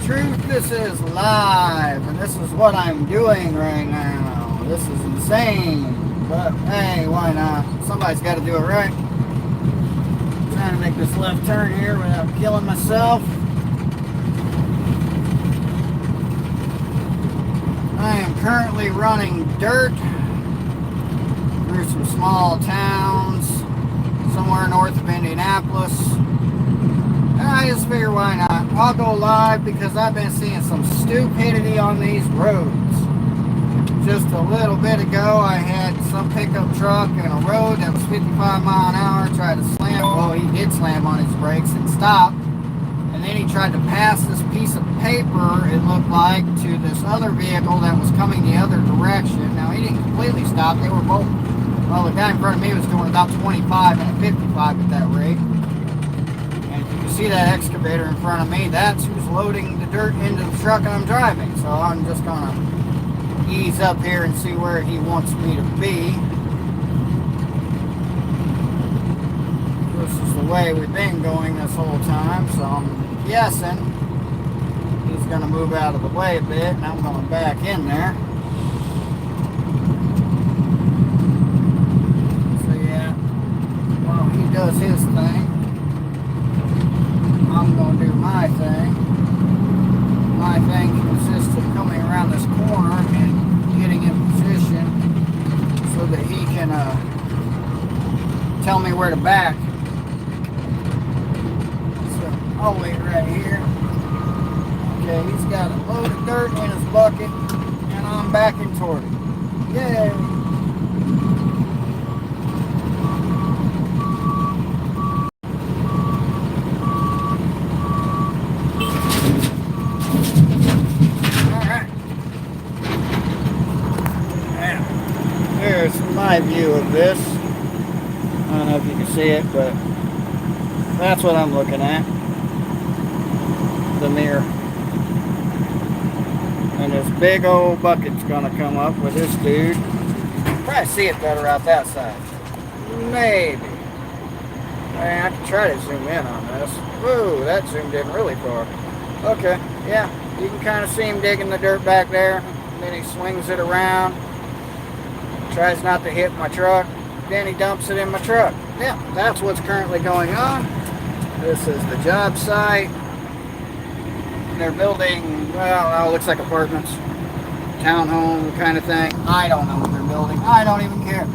truth. This is live, and this is what I'm doing right now. This is insane, but hey, why not? Somebody's got to do it right. I'm trying to make this left turn here without killing myself. I am currently running dirt through some small towns somewhere north of Indianapolis. I just figure why not. I'll go live because I've been seeing some stupidity on these roads. Just a little bit ago I had some pickup truck in a road that was 55 mile an hour try to slam. Well, he did slam on his brakes and stop. And then he tried to pass this piece of paper, it looked like, to this other vehicle that was coming the other direction. Now, he didn't completely stop. They were both, well, the guy in front of me was doing about 25 and 55 at that rate. And if you can see that excavator in front of me, that's who's loading the dirt into the truck I'm driving. So I'm just going to ease up here and see where he wants me to be. This is the way we've been going this whole time, so I'm guessing he's going to move out of the way a bit, and I'm going back in there. So yeah, while he does his thing, I'm going to do my thing. My thing consists of coming around this corner and getting in position so that he can tell me where to back. I'll wait right here. Okay, he's got a load of dirt in his bucket, and I'm backing toward it. Yay! Alright. Now, there's my view of this. I don't know if you can see it, but that's what I'm looking at. The mirror, and this big old bucket's gonna come up with this dude. Probably see it better out that side. Maybe. I can try to zoom in on this. Whoa, that zoomed in really far. Okay, yeah, you can kind of see him digging the dirt back there. Then he swings it around, tries not to hit my truck, then he dumps it in my truck. Yeah, that's what's currently going on. This is the job site. They're building, well, it looks like apartments, townhome kind of thing. I don't know what they're building. I don't even care.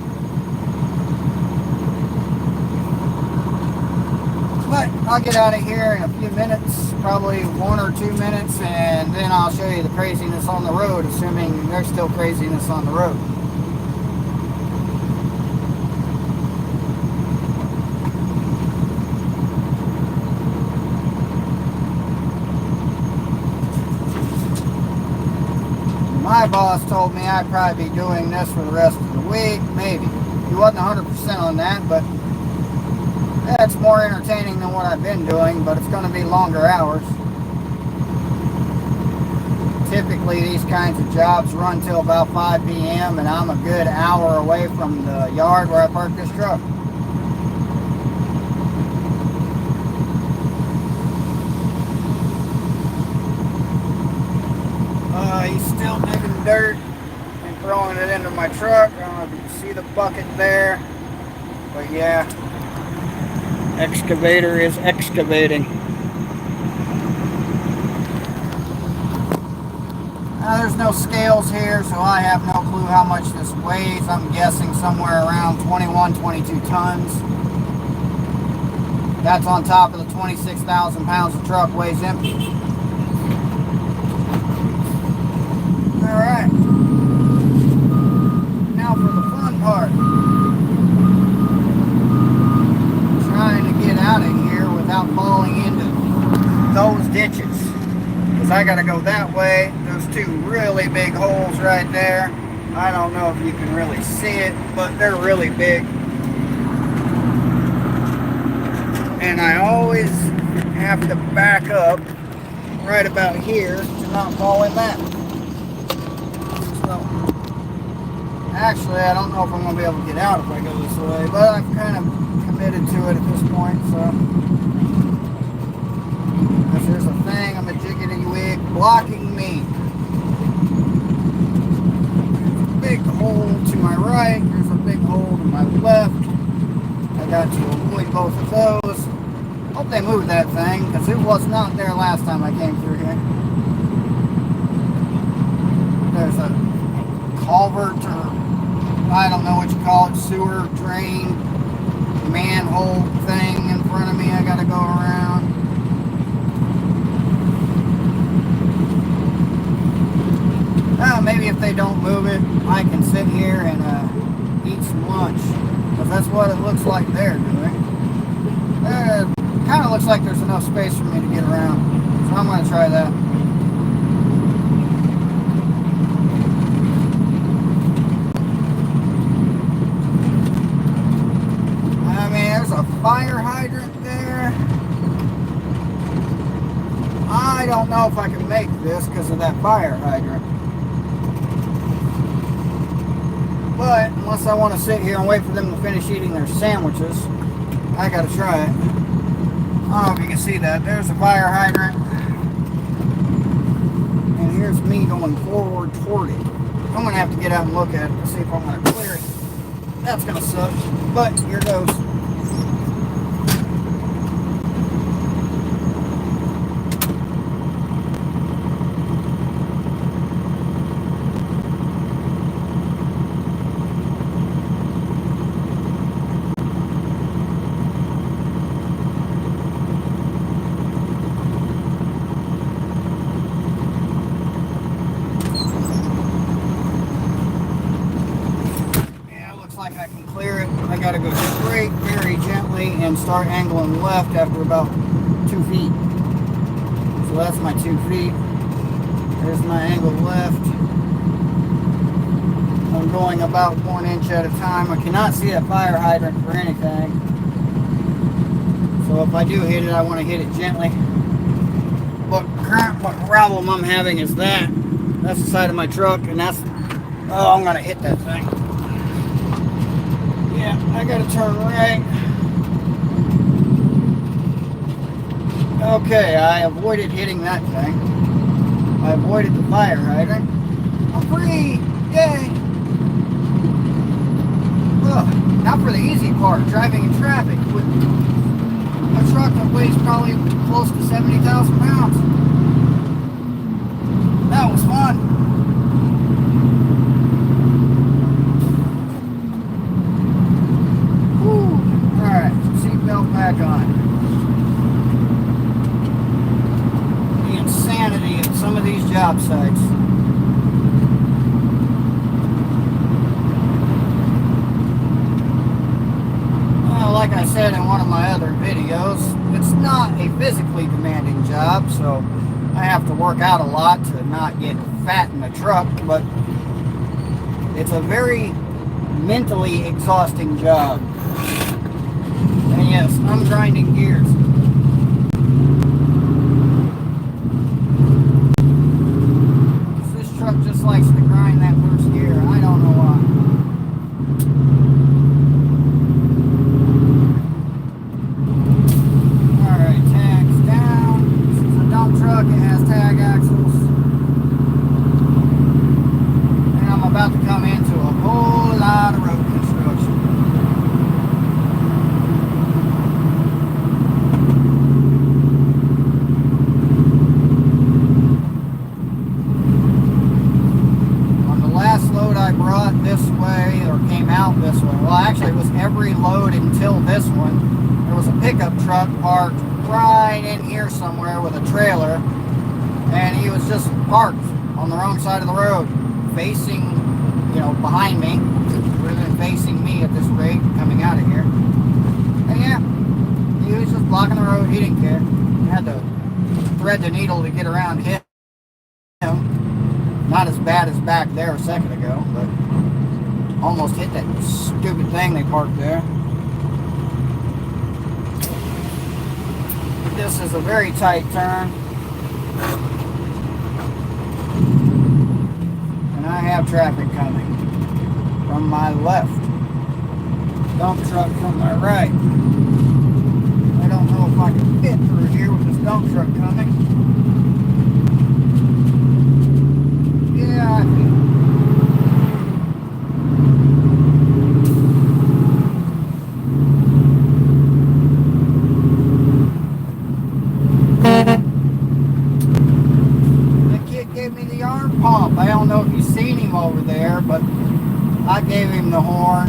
But I'll get out of here in a few minutes, probably 1 or 2 minutes, and then I'll show you the craziness on the road, assuming there's still craziness on the road. My boss told me I'd probably be doing this for the rest of the week, maybe. He wasn't 100% on that, but that's more entertaining than what I've been doing, but it's going to be longer hours. Typically, these kinds of jobs run till about 5 p.m., and I'm a good hour away from the yard where I parked this truck. He's still digging dirt and throwing it into my truck. I don't know if you can see the bucket there, but yeah, excavator is excavating. Now, there's no scales here, so I have no clue how much this weighs. I'm guessing somewhere around 21, 22 tons. That's on top of the 26,000 pounds the truck weighs empty. Alright, now for the fun part. Trying to get out of here without falling into those ditches. Because I gotta go that way. Those two really big holes right there. I don't know if you can really see it, but they're really big. And I always have to back up right about here to not fall in that. Actually, I don't know if I'm going to be able to get out if I go this way, but I've kind of committed to it at this point, so if there's a thing, I'm a jiggity wig. blocking me. There's a big hole to my right. There's a big hole to my left. I got to avoid both of those. Hope they moved that thing, because it was not there last time I came through here. There's a culvert, or I don't know what you call it, sewer, drain, manhole thing in front of me I gotta go around. Maybe if they don't move it, I can sit here and eat some lunch, because that's what it looks like they're doing. Kind of looks like there's enough space for me to get around, so I'm going to try that. I mean, there's a fire hydrant there. I don't know if I can make this because of that fire hydrant. But unless I want to sit here and wait for them to finish eating their sandwiches, I got to try it. I don't know if you can see that. There's a fire hydrant. And here's me going forward toward it. I'm going to have to get out and look at it to see if I'm going to clear it. That's going to suck. But here goes. I can clear it. I got to go straight very gently and start angling left after about 2 feet. So that's my 2 feet. There's my angle left. I'm going about 1 inch at a time. I cannot see that fire hydrant for anything. So if I do hit it, I want to hit it gently. But what problem I'm having is that. That's the side of my truck, and that's, oh, I'm going to hit that thing. Yeah, I gotta turn right. Okay, I avoided hitting that thing. I avoided the fire hydrant. I'm free! Yay! Ugh, now for the easy part, driving in traffic with a truck that weighs probably close to 70,000 pounds. That was fun. Back on. The insanity of some of these job sites. Well, like I said in one of my other videos, it's not a physically demanding job, so I have to work out a lot to not get fat in the truck, but it's a very mentally exhausting job. And yes, I'm grinding gears. This truck just likes to grind that first gear. I don't know why. Alright, tags down. This is a dump truck. It has tag axles. And I'm about to come into a whole lot of road construction. This way, or came out this way. Well, actually it was every load until this one. There was a pickup truck parked right in here somewhere with a trailer, and he was just parked on the wrong side of the road, facing, you know, behind me, rather than facing me at this rate coming out of here. And yeah, he was just blocking the road. He didn't care. He had to thread the needle to get around him. Not as bad as back there a second ago, but almost hit that stupid thing they parked there. This is a very tight turn. And I have traffic coming from my left. Dump truck from my right. I don't know if I can fit through here with this dump truck coming. him over there, but I gave him the horn.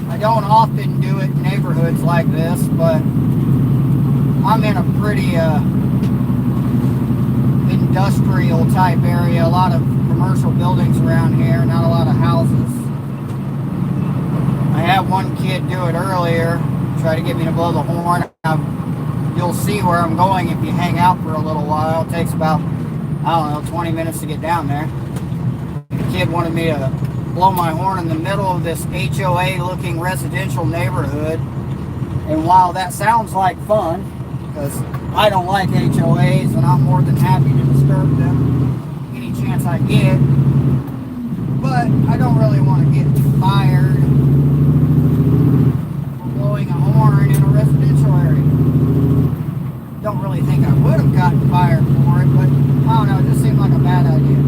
I don't often do it in neighborhoods like this, but I'm in a pretty industrial type area. A lot of commercial buildings around here, not a lot of houses. I had one kid do it earlier, try to get me to blow the horn. You'll see where I'm going if you hang out for a little while. It takes about, I don't know, 20 minutes to get down there. The kid wanted me to blow my horn in the middle of this HOA looking residential neighborhood. And while that sounds like fun, because I don't like HOAs and I'm more than happy to disturb them any chance I get, but I don't really want to get fired for blowing a horn in a residential area. Don't really think I would have gotten fired for it, but I don't know, it just seemed like a bad idea.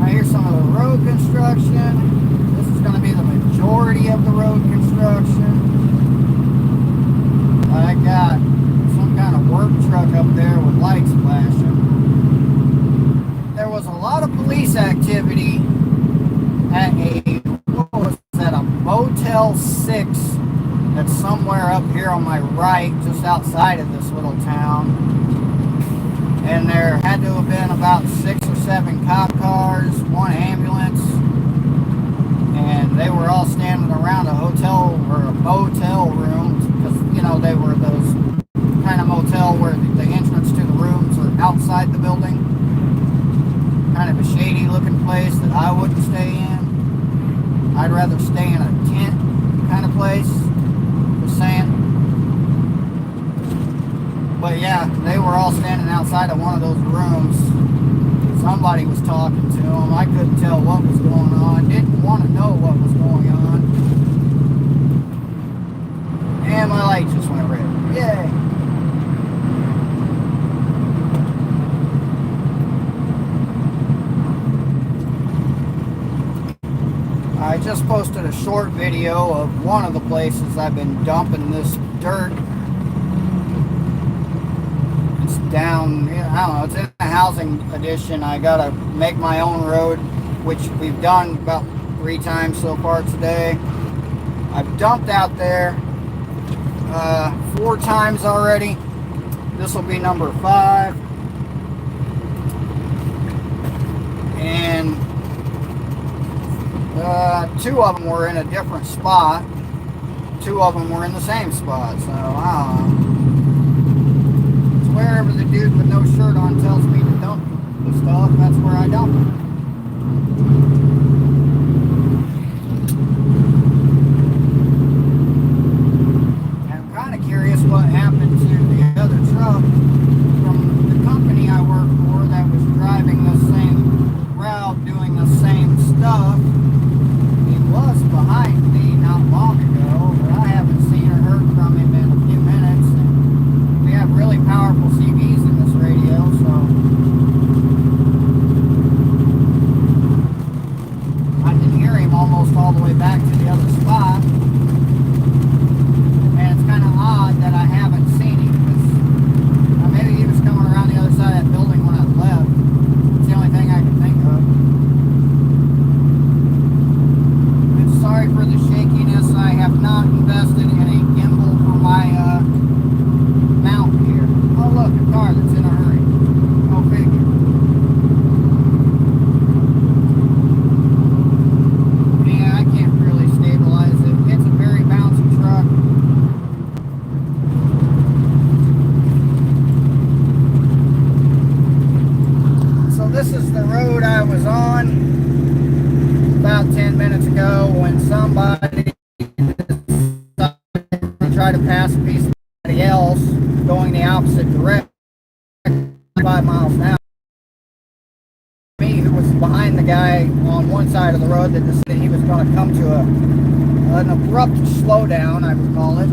I hear some of the road construction. This is going to be the majority of the road construction. I got some kind of work truck up there with lights flashing. There was a lot of police activity at a Motel 6 that's somewhere up here on my right, just outside of this little town. And there had to have been about 6 or 7 cop cars, 1 ambulance, and they were all standing around a hotel or a motel room, because, you know, they were those kind of motel where the entrance to the rooms are outside the building. Kind of a shady looking place that I wouldn't stay in. I'd rather stay in a tent kind of place, just saying. But yeah, they were all standing outside of one of those rooms. Somebody was talking to them. I couldn't tell what was going on. Didn't want to know what was going on. And my light just went red. Yay! I just posted a short video of one of the places I've been dumping this dirt. It's down, I don't know, it's in the housing edition. I gotta make my own road, which we've done about 3 times so far today. I've dumped out there 4 times already. This will be number 5. And 2 of them were in a different spot. 2 of them were in the same spot. So, I don't know. It's wherever the dude with no shirt on tells me to dump the stuff, that's where I dump it. I'm kind of curious what happened to the other truck from the company I work for that was driving the same route, doing the same stuff. He was behind me not long ago, but I haven't seen or heard from him in a few minutes. And we have really powerful CBs in this radio, so I can hear him almost all the way back to the other spot. And it's kind of odd that I haven't seen him, because maybe he was coming around the other side of that building when I left. It's the only thing I can think of. Sorry for the shakiness. I have not invested in a gimbal for my mount here. Oh look, a car that's in a hurry. Go figure. Yeah, I can't really stabilize it. It's a very bouncy truck. So this is the road I was on about 10 minutes ago when somebody tried to pass a piece of somebody else going the opposite direction, 5 miles an hour. Me, who was behind the guy on one side of the road that decided he was going to come to an abrupt slowdown, I would call it.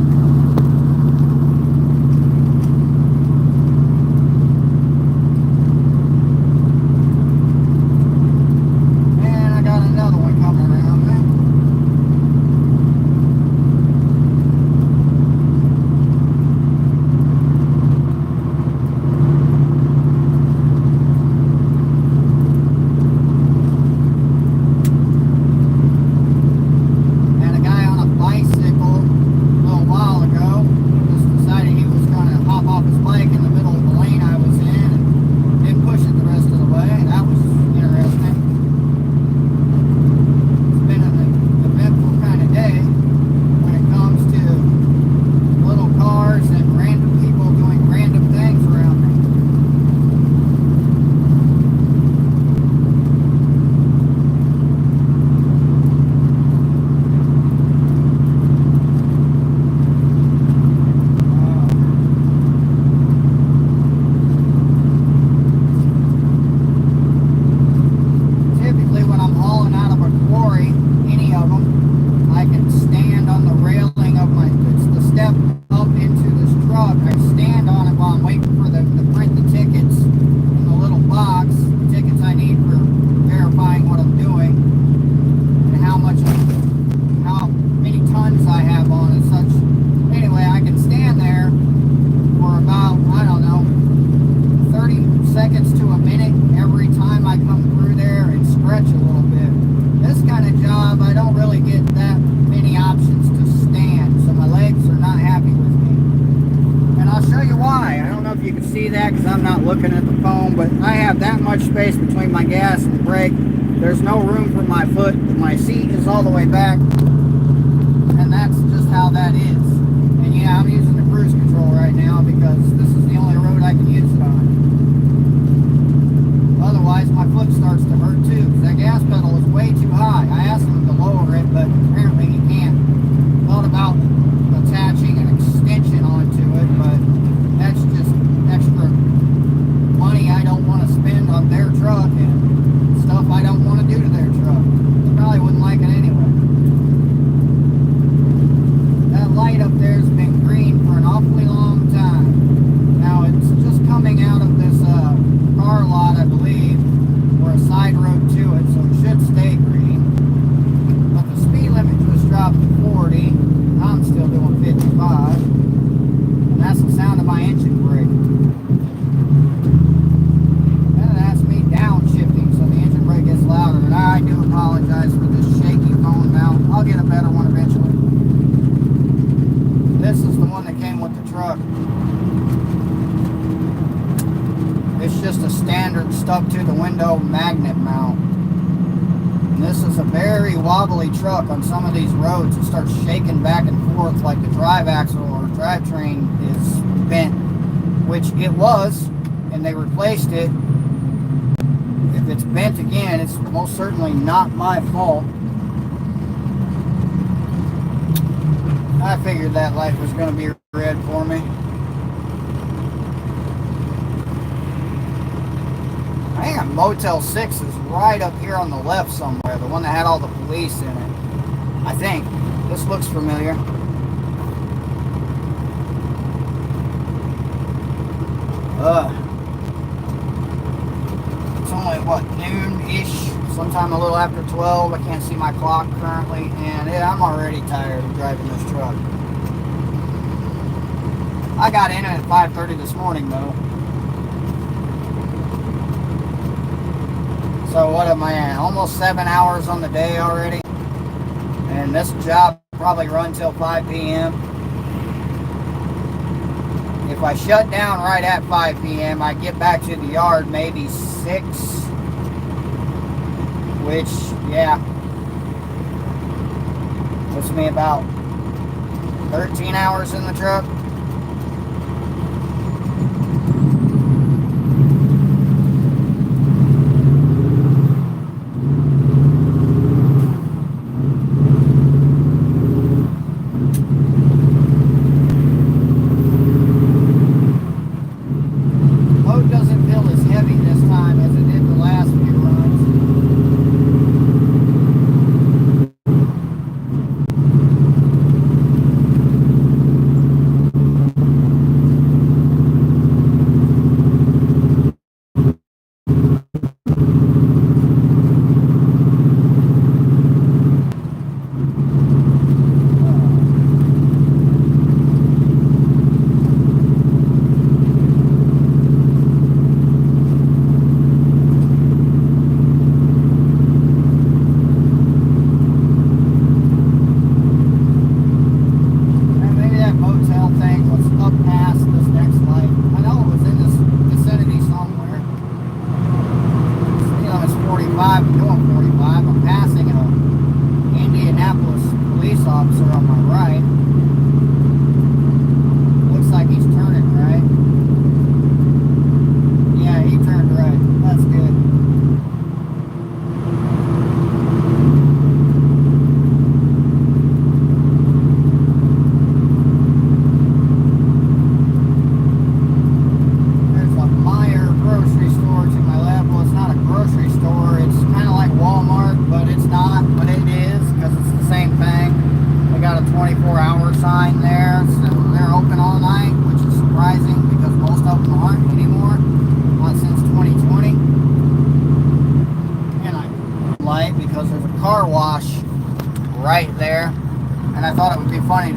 you can see that because I'm not looking at the phone, but I have that much space between my gas and brake. There's no room for my foot. My seat is all the way back, and that's just how that is. And yeah, I'm using the cruise control right now because this is the only road I can use it on. Otherwise, my foot starts to hurt too because that gas pedal is way too high. I asked him to lower it, but apparently he can't. Thought about attaching an extension onto it, but that's just extra money I don't want to spend on their truck and stuff I don't want to do to their truck. They probably wouldn't like it anyway. That light up there has been green for an awfully long time. Now it's just coming out of this car lot, I believe, or a side road to it, so it should stay green. But the speed limit just dropped to 40. I'm still doing 55. And that's the sound of my engine brake. And it has me downshifting, so the engine brake gets louder. And I do apologize for this shaky phone mount. I'll get a better one eventually. This is the one that came with the truck. It's just a standard stuck to the window magnet mount. And this is a very wobbly truck on some of these roads. It starts shaking back and forth like the drive axle or drivetrain is bent, which it was, and they replaced it. If it's bent again, it's most certainly not my fault. I figured that light was going to be red for me. I think a Motel 6 is right up here on the left somewhere, the one that had all the police in it. I think. This looks familiar. It's only, what, noon-ish? Sometime a little after 12. I can't see my clock currently, and yeah, I'm already tired of driving this truck. I got in it at 5:30 this morning, though. So what am I at? Almost 7 hours on the day already. And this job probably run till 5 p.m. If I shut down right at 5 p.m., I get back to the yard maybe 6. Which, yeah, puts me about 13 hours in the truck. Load doesn't feel as heavy this time as it did the last few runs.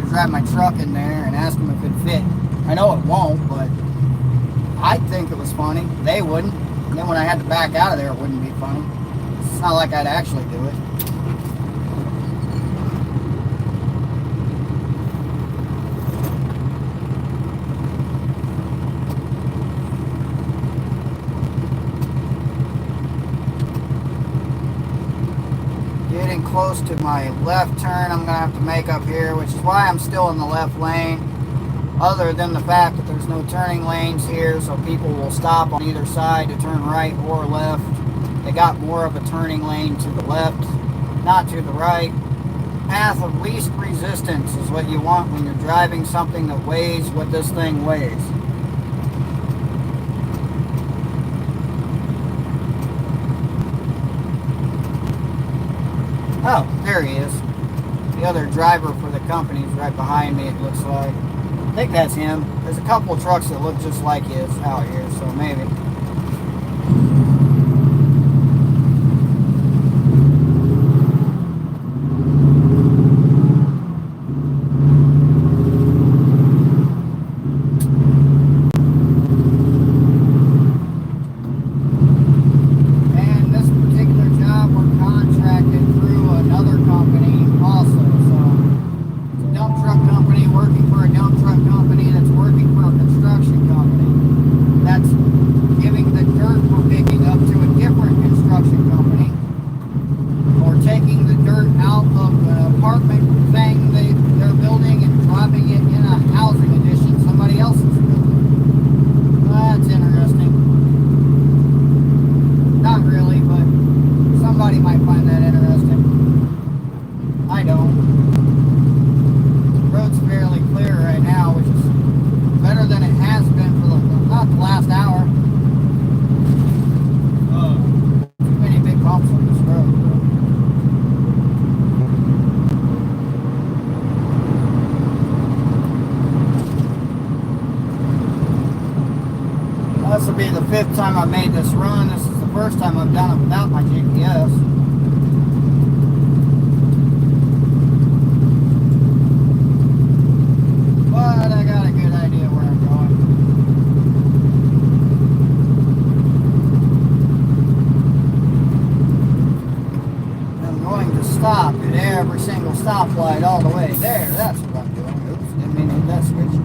Drive my truck in there and ask them if it fit. I know it won't, but I'd think it was funny. They wouldn't. And then when I had to back out of there, it wouldn't be funny. It's not like I'd actually do it. close to my left turn I'm going to have to make up here, which is why I'm still in the left lane, other than the fact that there's no turning lanes here, so people will stop on either side to turn right or left. They got more of a turning lane to the left, not to the right. Path of least resistance is what you want when you're driving something that weighs what this thing weighs. Oh, there he is. The other driver for the company is right behind me, it looks like. I think that's him. There's a couple of trucks that look just like his out here, so maybe. This will be the 5th time I've made this run. This is the first time I've done it without my GPS. But I got a good idea where I'm going. I'm going to stop at every single stoplight all the way there. That's what I'm doing. Oops, didn't mean to hit that switch.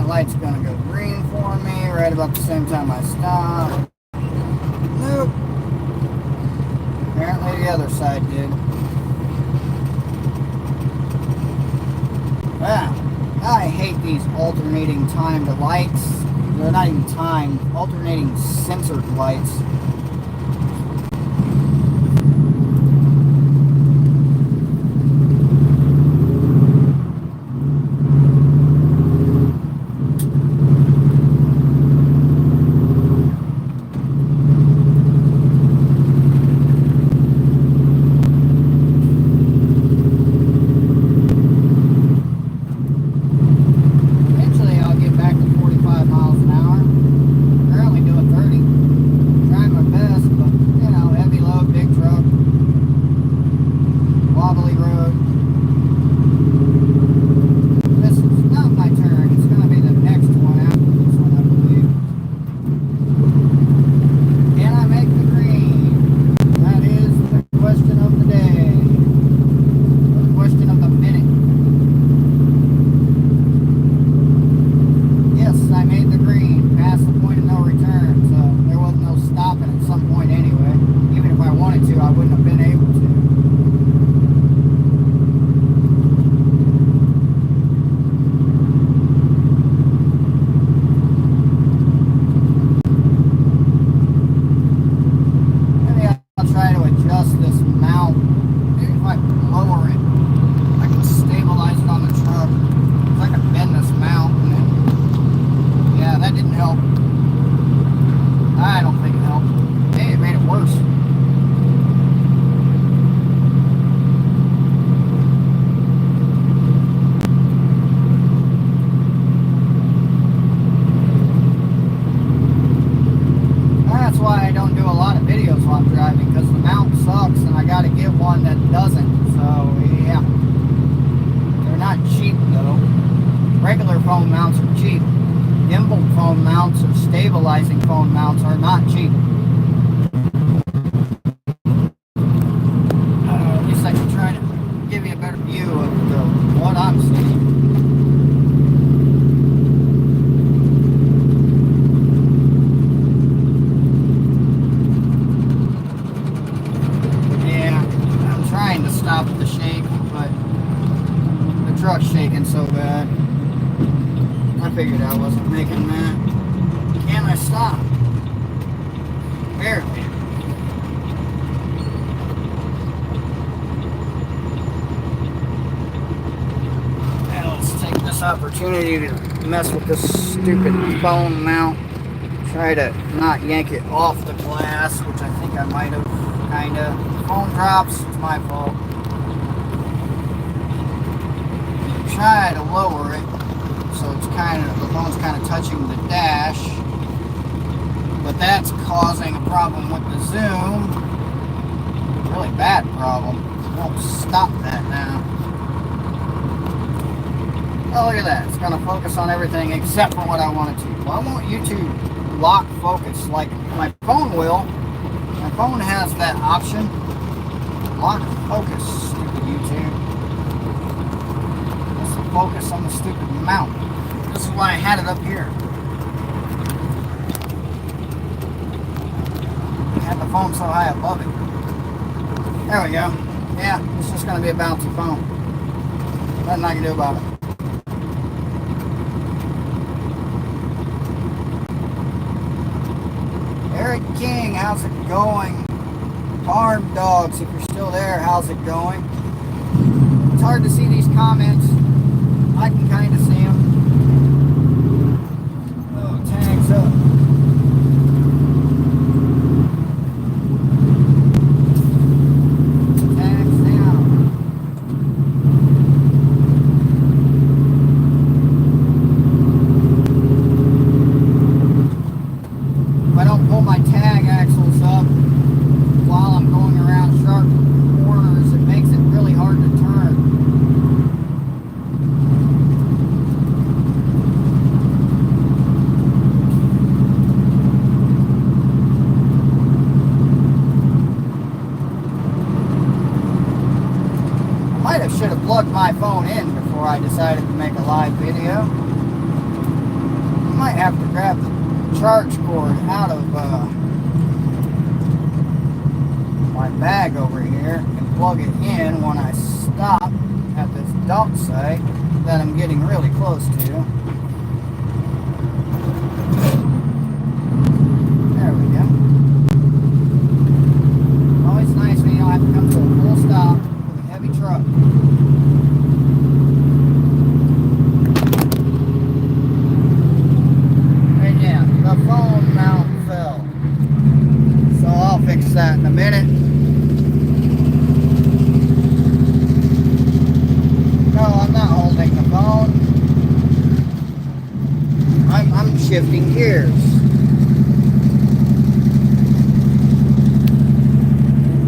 Light's gonna go green for me right about the same time I stop. Nope. Apparently the other side did. Wow. I hate these alternating timed lights. They're not even timed, alternating censored lights. Regular phone mounts are cheap. Gimbal phone mounts or stabilizing phone mounts are not cheap. At least I can try to give you a better view of what I'm seeing. truck's shaking so bad. I figured I wasn't making that. Can I stop? Barely. Now let's take this opportunity to mess with this stupid phone mount. Try to not yank it off the glass, which I think I might have, kinda. Phone drops, it's my fault. Try to lower it so it's the phone's kind of touching the dash, but that's causing a problem with the zoom. A really bad problem. It won't stop that now. Oh, look at that. It's going to focus on everything except for what I want it to. Well, I want you to lock focus like my phone will. My phone has that option. Lock focus, stupid YouTube. Let's focus on the stupid mount. This is why I had it up here. I had the phone so high above it. There we go. Yeah, it's just going to be a bouncy phone. Nothing I can do about it. Eric King, how's it going? Farm Dogs, if you're still there, how's it going? It's hard to see these comments. I can kind of see them. Oh, tags up. Tags down. If I don't pull my tag axles up while I'm going around sharp corners, it makes it really hard to turn. I should have plugged my phone in before I decided to make a live video. I might have to grab the charge cord out of my bag over here and plug it in when I stop at this dump site that I'm getting really close to. There we go. Always nice when you don't have to come to a full stop with a heavy truck. And yeah, the phone mount fell. So I'll fix that in a minute. No, I'm not holding the phone. I'm shifting gears.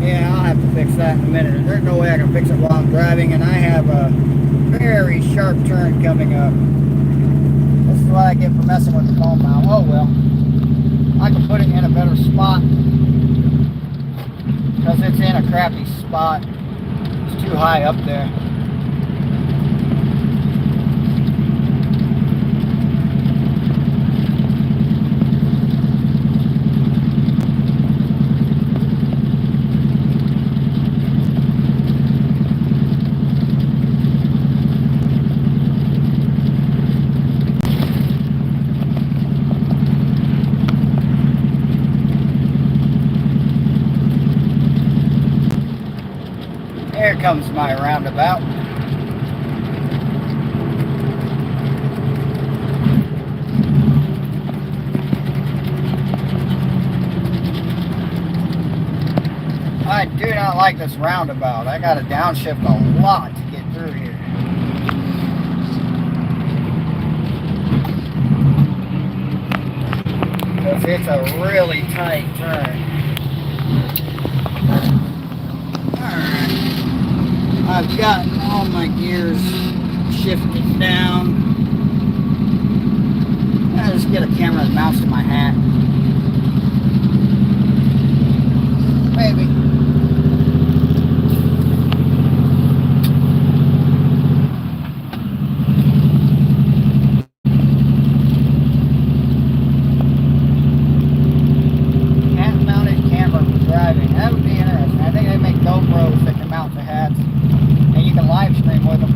Yeah, I'll have to fix that in a minute. There's no way I can fix it while I'm driving, and I have a very sharp turn coming up. This is what I get for messing with the phone mount. Oh well. I can put it in a better spot because it's in a crappy spot. It's too high up there. Here comes my roundabout. I do not like this roundabout. I got to downshift a lot to get through here. Because it's a really tight turn. I've gotten all my gears shifted down. I just get a camera that mounts to my hat. Maybe. Hat-mounted camera for driving. That would be interesting. I think they make GoPros that can mount to hats. And you can live stream with them.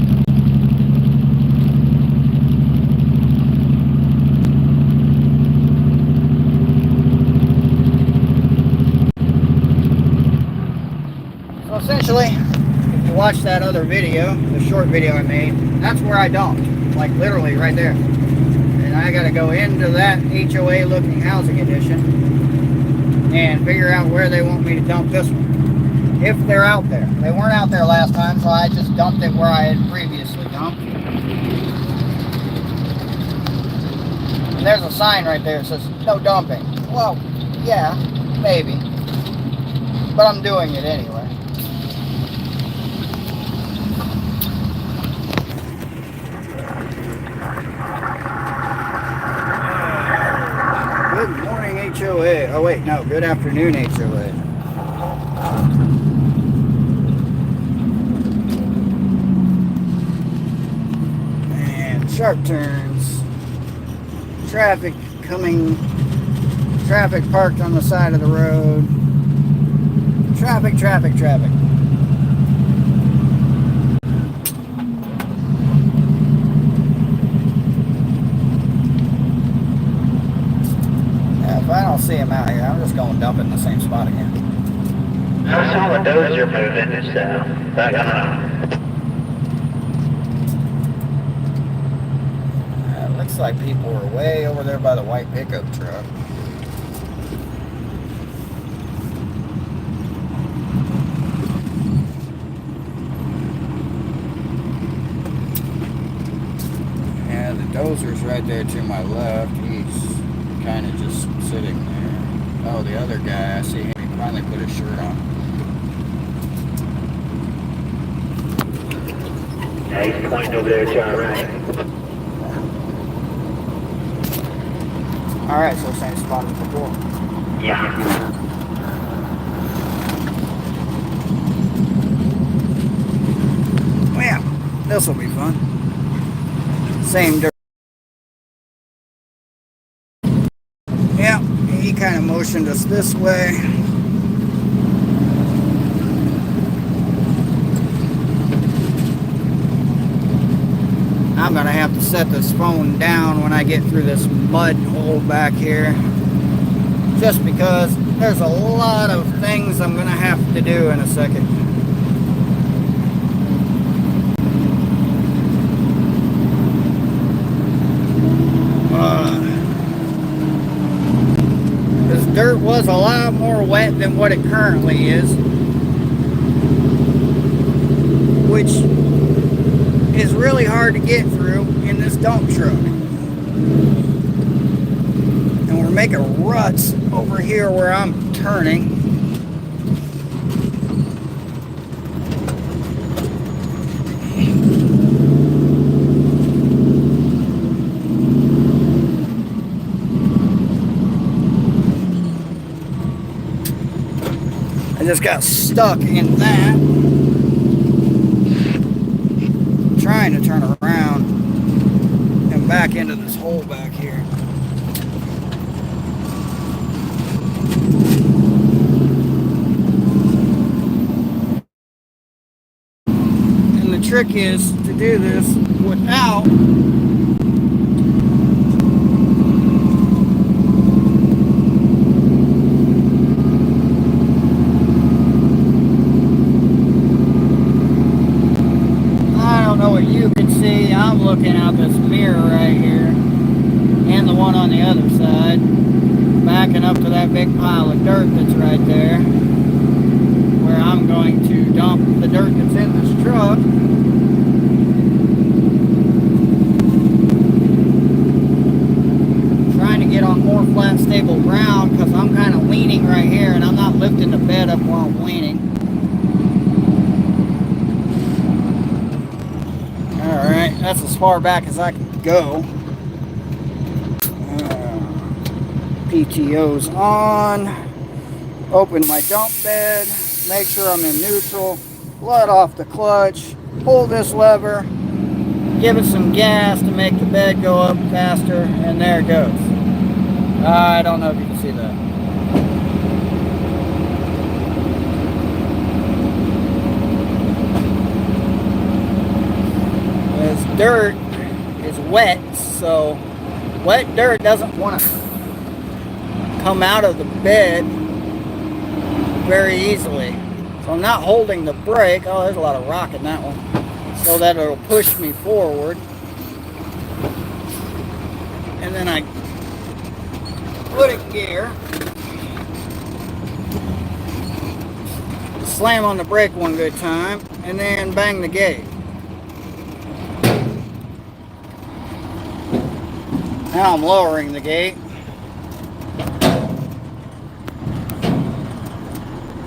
watch that other video, the short video I made, that's where I dumped. Like literally right there. And I gotta go into that HOA looking housing edition and figure out where they want me to dump this one. If they're out there. They weren't out there last time, so I just dumped it where I had previously dumped. And there's a sign right there that says no dumping. Well, yeah, maybe. But I'm doing it anyway. Good morning, HOA. Oh, wait, no. Good afternoon, HOA. And sharp turns. Traffic coming. Traffic parked on the side of the road. Traffic, traffic, traffic. If I don't see him out here, I'm just going to dump it in the same spot again. I saw the dozer moving, so I don't know. It looks like people are way over there by the white pickup truck. Yeah, the dozer's right there to my left. He's kind of just sitting there. Oh, the other guy, I see him. He finally put his shirt on. Yeah, he's pointing over there to our right. Alright, so same spot as before. Yeah. Well, this will be fun. Same dirt. Yeah, he kind of motioned us this way. I'm going to have to set this phone down when I get through this mud hole back here. Just because there's a lot of things I'm going to have to do in a second. This dirt was a lot more wet than what it currently is. Which is really hard to get through in this dump truck. And we're making ruts over here where I'm turning. I just got stuck in that. Trying to turn around and back into this hole back here. And the trick is to do this without I'm looking out this mirror right here and the one on the other side, backing up to that big pile of dirt that's right there where I'm going to dump the dirt that's in this truck. Trying to get on more flat stable ground because I'm kind of leaning right here and I'm not lifting the bed up while I'm leaning. Alright, that's as far back as I can go. PTO's on. Open my dump bed. Make sure I'm in neutral. Let off the clutch. Pull this lever. Give it some gas to make the bed go up faster. And there it goes. I don't know if you can see that. This dirt is wet, so wet dirt doesn't want to come out of the bed very easily. So I'm not holding the brake. Oh, there's a lot of rock in that one. So that it'll push me forward. And then I put it in gear. Slam on the brake one good time. And then bang the gate. Now I'm lowering the gate.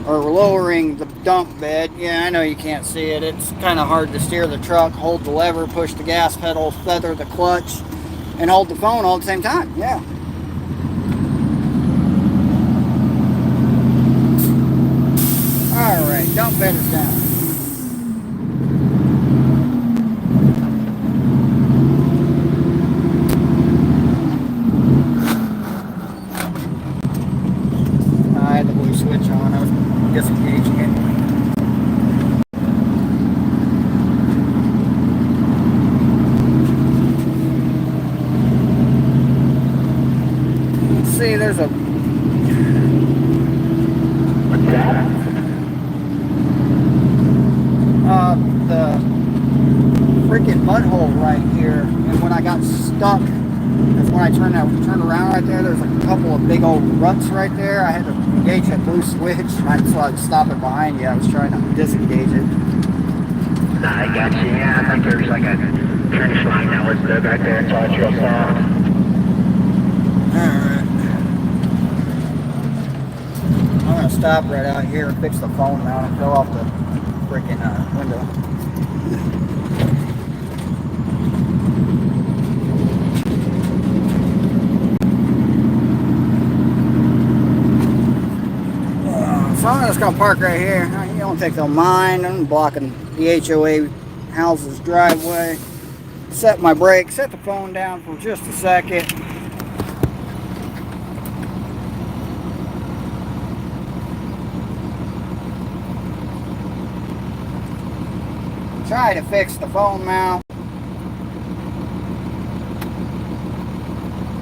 Or lowering the dump bed. Yeah, I know you can't see it. It's kind of hard to steer the truck, hold the lever, push the gas pedal, feather the clutch, and hold the phone all at the same time. Yeah. Alright, dump bed is down. I had the blue switch on. I was disengaging it. Let's see, there's a... What's that? The freaking butthole right here. And when I got stuck, that's when I turned around right there. There's a couple of big old ruts right there. I had to engage that blue switch right so I'd stop it behind you. I was trying to disengage it. I got you. Yeah, I think there's like a finish line that was back there. That's all I just saw. Alright. I'm going to stop right out here and fix the phone mount and go off the freaking window. So I'm just going to park right here. You don't think they'll mind. I'm blocking the HOA house's driveway. Set my brake, set the phone down for just a second. Try to fix the phone mount.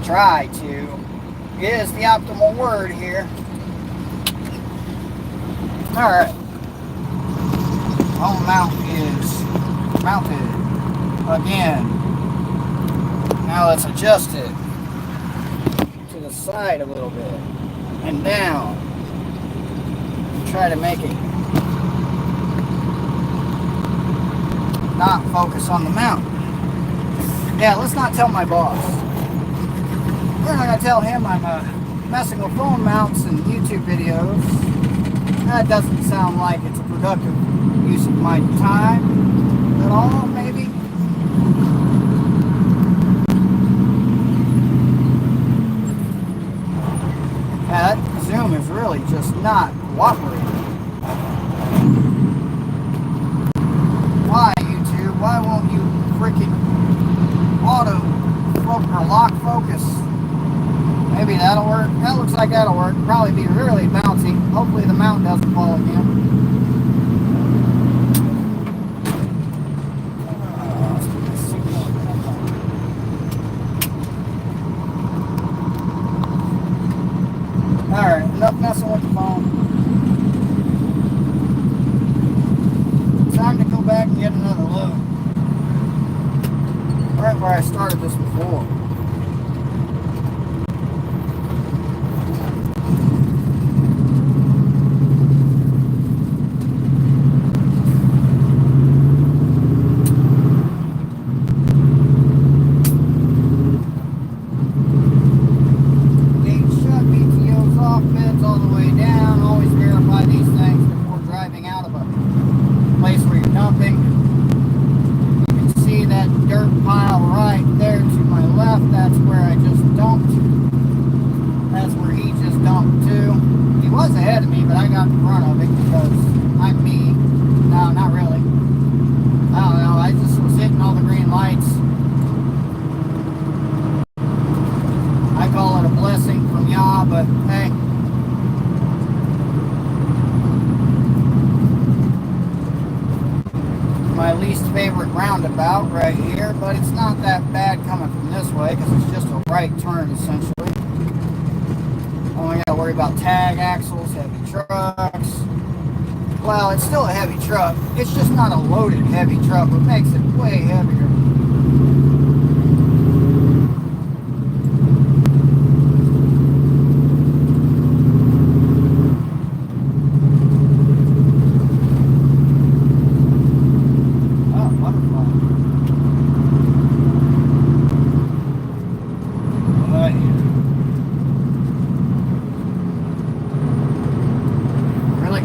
Try to is the optimal word here. Alright. Phone mount is mounted again. Now let's adjust it to the side a little bit and down. Try to make it not focus on the mount. Yeah, let's not tell my boss. We're not going to tell him I'm messing with phone mounts and YouTube videos. That doesn't sound like it's a productive use of my time at all, maybe. Yeah, that Zoom is really just not cooperating. Why, YouTube? Why won't you freaking auto or lock focus? Maybe that'll work. That looks like that'll work. Probably be really bouncy. Hopefully the mount doesn't fall again. Alright, enough messing with the phone. Time to go back and get another load. Right where I started this before. Roundabout right here, but it's not that bad coming from this way because it's just a right turn essentially. Only got to worry about tag axles, heavy trucks. Well, it's still a heavy truck. It's just not a loaded heavy truck, which makes it way heavier.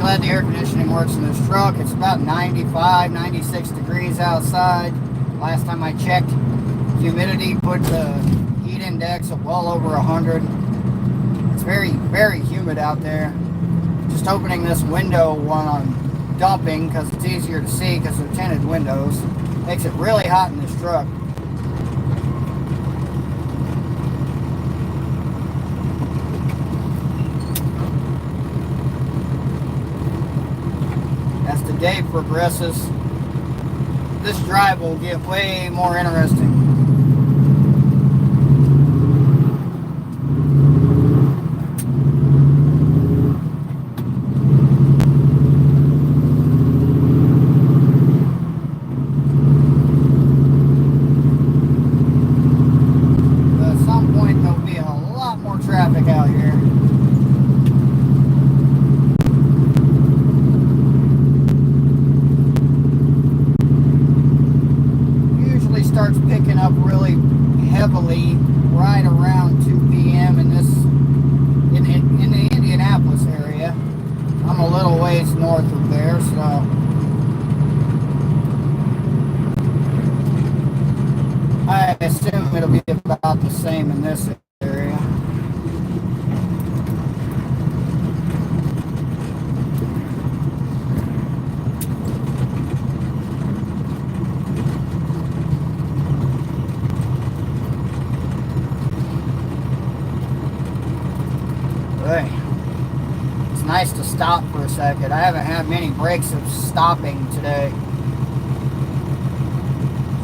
Glad the air conditioning works in this truck. It's about 95, 96 degrees outside. Last time I checked, humidity put the heat index at well over 100. It's very, very humid out there. Just opening this window when I'm dumping because it's easier to see because they're tinted windows. Makes it really hot in this truck. As the day progresses, this drive will get way more interesting. At some point, there'll be a lot more traffic out here. Starts picking up really heavily right around 2 p.m. in the Indianapolis area. I'm a little ways north of there, so I assume it'll be about the same in this area. It's nice to stop for a second. I haven't had many breaks of stopping today.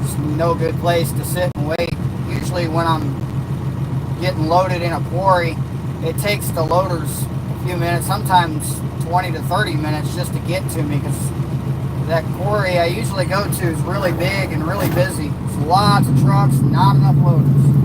Just no good place to sit and wait. Usually when I'm getting loaded in a quarry, it takes the loaders a few minutes, sometimes 20 to 30 minutes just to get to me because that quarry I usually go to is really big and really busy. There's lots of trucks, not enough loaders.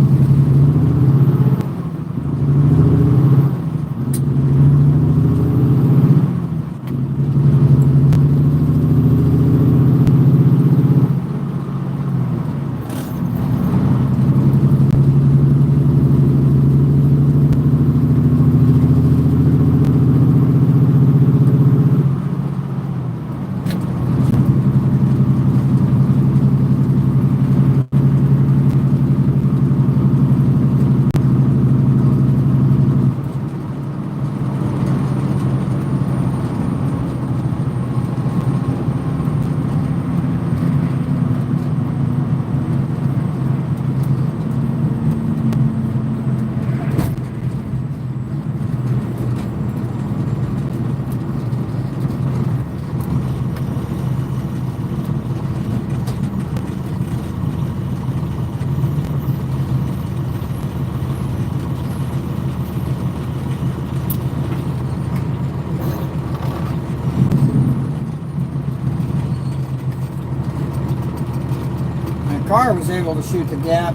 Car was able to shoot the gap.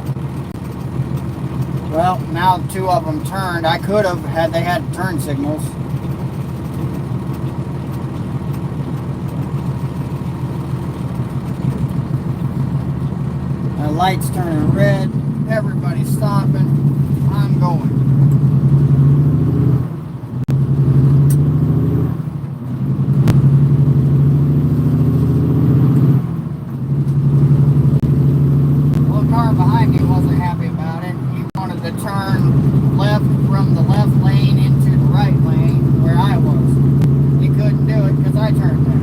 Well, now two of them turned. I could have had they had turn signals. The lights turning red. Everybody's stopping. I'm going. Turn left from the left lane into the right lane where I was. He couldn't do it because I turned there.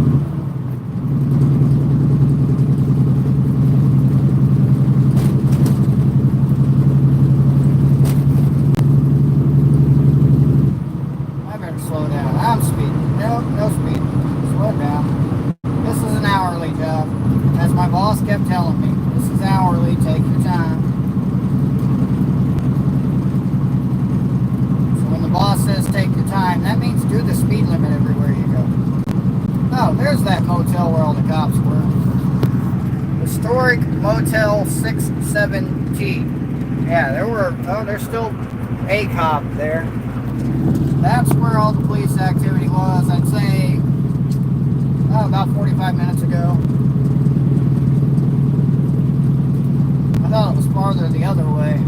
I better slow down. I'm speeding. No speeding. Slow down. This is an hourly job. As my boss kept telling me, this is hourly. Take your time. Boss says take your time. That means do the speed limit everywhere you go. Oh, there's that motel where all the cops were. Historic Motel 67T. Yeah, there's still a cop there. That's where all the police activity was, I'd say, about 45 minutes ago. I thought it was farther the other way.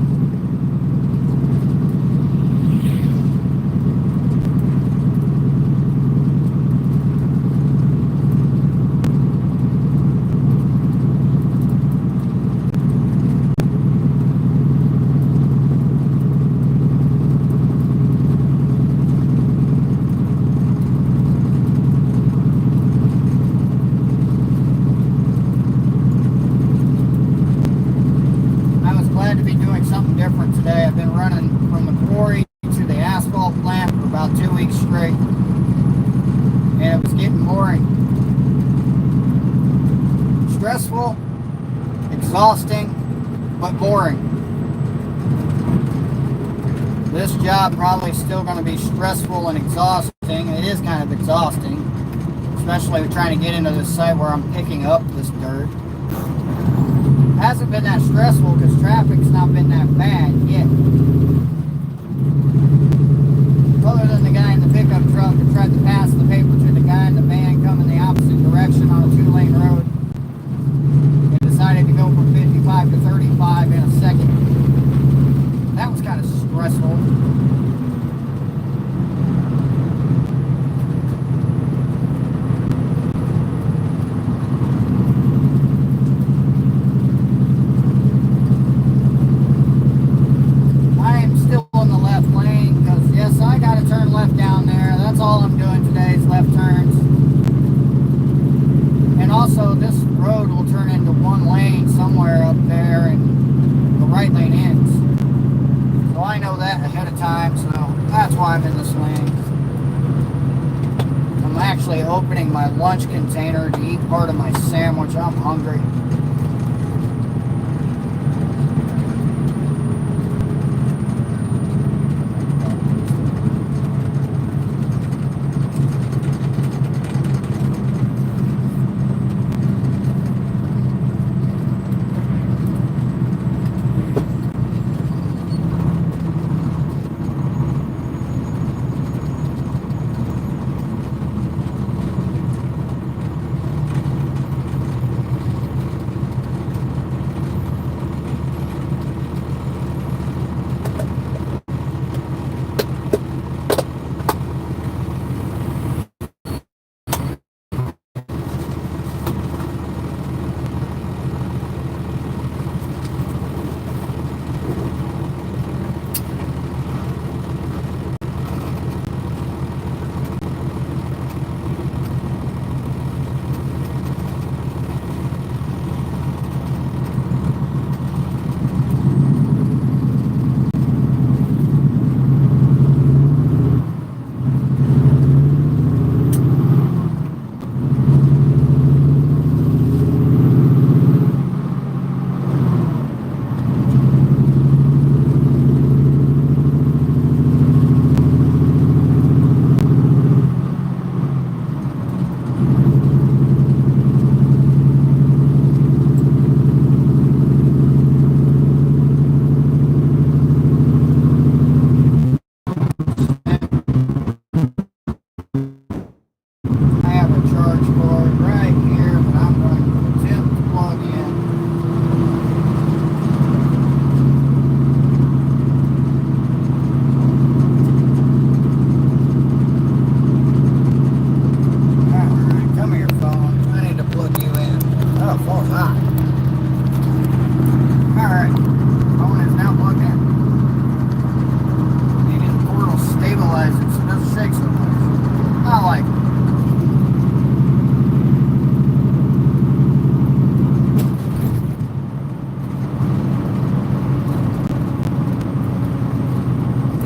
Today. I've been running from the quarry to the asphalt plant for about 2 weeks straight, and it was getting boring, stressful, exhausting, but boring. This job probably still going to be stressful and exhausting. It is kind of exhausting, especially trying to get into this site where I'm picking up this dirt. Hasn't been that stressful because traffic's not been that bad yet. Other than the guy in the pickup truck that tried to pass the paper to the guy in the van coming the opposite direction on a 2-lane road and decided to go from 55 to 35 in a second. That was kind of stressful. Also, this road will turn into one lane somewhere up there and the right lane ends. So I know that ahead of time, so that's why I'm in this lane. I'm actually opening my lunch container to eat part of my sandwich. I'm hungry.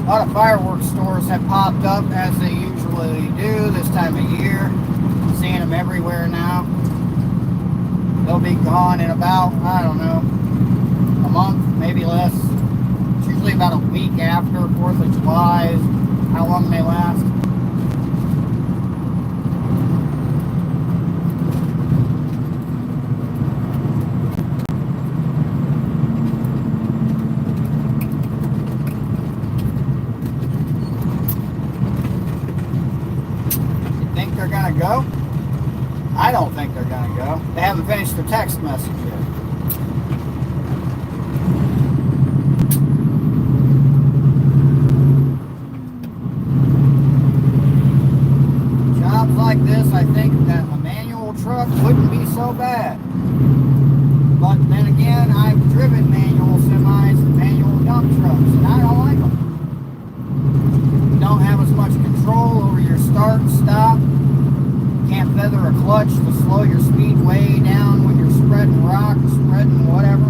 A lot of fireworks stores have popped up as they usually do this time of year. I'm seeing them everywhere now. They'll be gone in about, I don't know, a month, maybe less. It's usually about a week after 4th of July is how long they last. text message yet. Jobs like this, I think that a manual truck wouldn't be so bad. But then again, I've driven manual semis and manual dump trucks, and I don't like them. You don't have as much control over your start and stop. Can't feather a clutch to slow your speed way down when you're spreading rock, spreading whatever.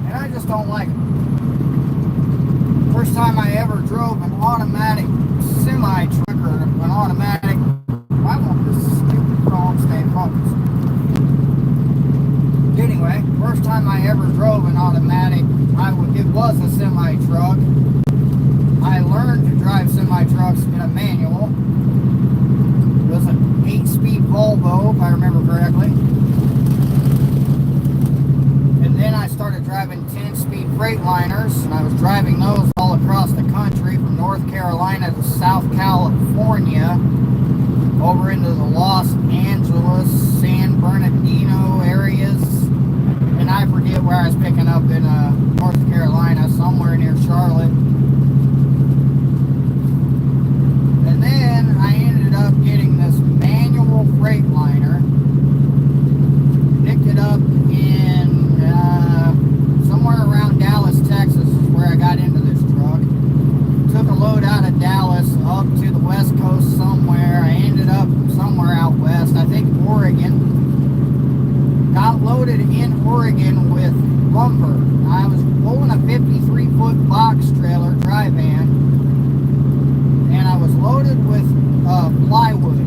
And I just don't like it. First time I ever drove an automatic semi truck or an automatic, I want this stupid phone stay focused. Anyway, first time I ever drove an automatic, it was a semi truck. I learned to drive semi trucks in a manual. It was an 8-speed Volvo, if I remember correctly. And then I started driving 10-speed Freightliners, and I was driving those all across the country from North Carolina to South California, over into the Los Angeles, San Bernardino areas. And I forget where I was picking up in North Carolina, somewhere near Charlotte. And then I ended up getting this manual Freightliner. Picked it up in somewhere around Dallas, Texas is where I got into this truck. Took a load out of Dallas up to the west coast somewhere. I ended up somewhere out west, I think Oregon. Got loaded in Oregon with lumber. I was pulling a 53-foot box trailer dry van, and I was loaded with plywood.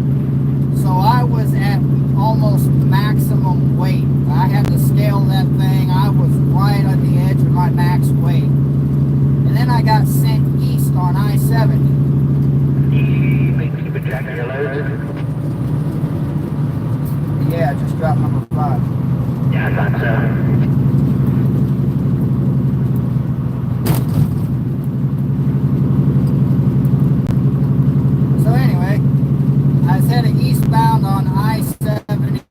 So I was at almost maximum weight. I had to scale that thing. I was right on the edge of my max weight. And then I got sent east on I-70. Keep a track of your loads? Yeah, I just dropped number 5. Yeah, I thought so. So anyway, I was heading eastbound on I-70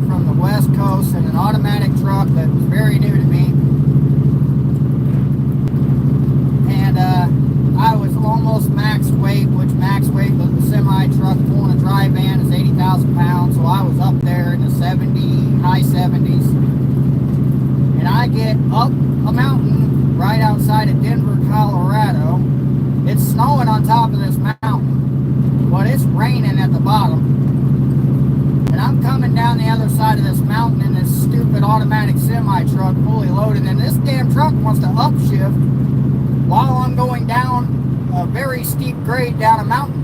from the west coast in an automatic truck that was very new to me. And I was almost max weight, which max weight with the semi truck pulling a dry van is 80,000 pounds. So I was up there in the high 70s. And I get up a mountain right outside of Denver, Colorado. It's snowing on top of this mountain, but it's raining at the bottom. And I'm coming down the other side of this mountain in this stupid automatic semi truck fully loaded, and this damn truck wants to upshift while I'm going down a very steep grade down a mountain.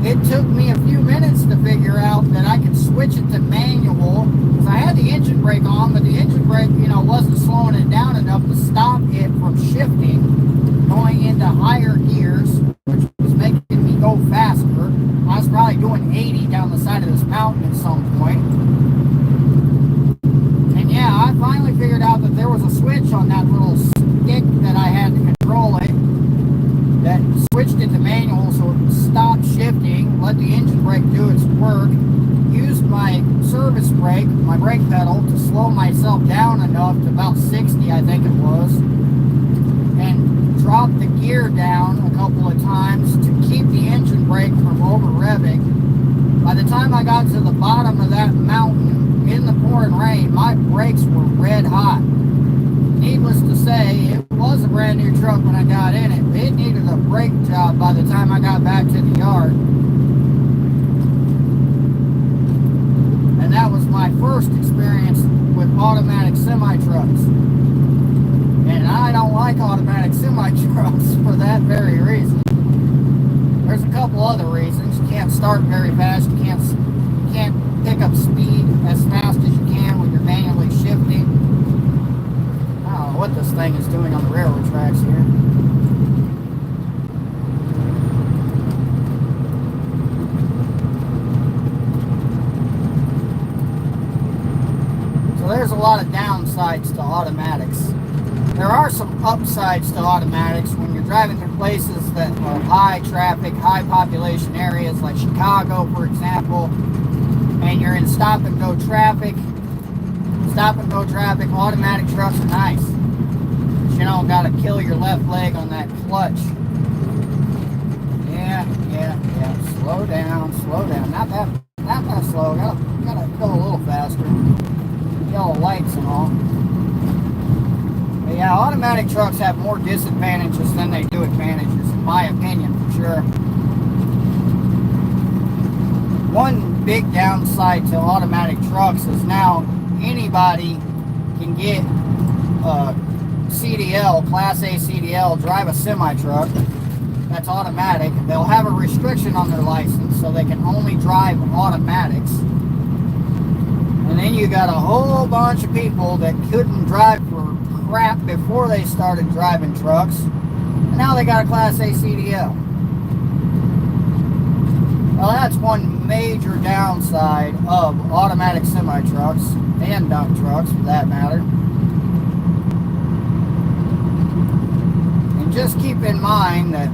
It took me a few minutes to figure out that I could switch it to manual, because I had the engine brake on, but the engine brake, wasn't slowing it down enough to stop it from shifting, going into higher gears, which was making me go faster. I was probably doing 80 down the side of this mountain at some point. And yeah, I finally figured out that there was a switch on that little stick that I had to control it, that switched it to manual so it stopped shifting, let the engine brake do its work, used my service brake, my brake pedal, to slow myself down enough to about 60, I think it was, and dropped the gear down a couple of times to keep the engine brake from over revving. By the time I got to the bottom of that mountain in the pouring rain, my brakes were red hot. Needless to say, it was a brand new truck when I got in it. It needed a brake job by the time I got back to the yard. And that was my first experience with automatic semi-trucks. And I don't like automatic semi-trucks for that very reason. There's a couple other reasons. You can't start very fast. You can't pick up speed as fast as you can when you're manually shifting. I don't know what this thing is doing on the railroad tracks here. So there's a lot of downsides to automatics. There are some upsides to automatics when you're driving through places that are high traffic, high population areas like Chicago, for example. and you're in stop and go traffic, automatic trucks are nice. You don't gotta kill your left leg on that clutch. Yeah. Slow down. Not that slow. Gotta go a little faster. Yellow lights and all. But yeah, automatic trucks have more disadvantages than they do advantages, in my opinion, for sure. One big downside to automatic trucks is now anybody can get CDL, Class A CDL, drive a semi-truck that's automatic. They'll have a restriction on their license, so they can only drive automatics. And then you got a whole bunch of people that couldn't drive for crap before they started driving trucks, and now they got a Class A CDL. Well, that's one major downside of automatic semi-trucks, and dump trucks for that matter. And just keep in mind that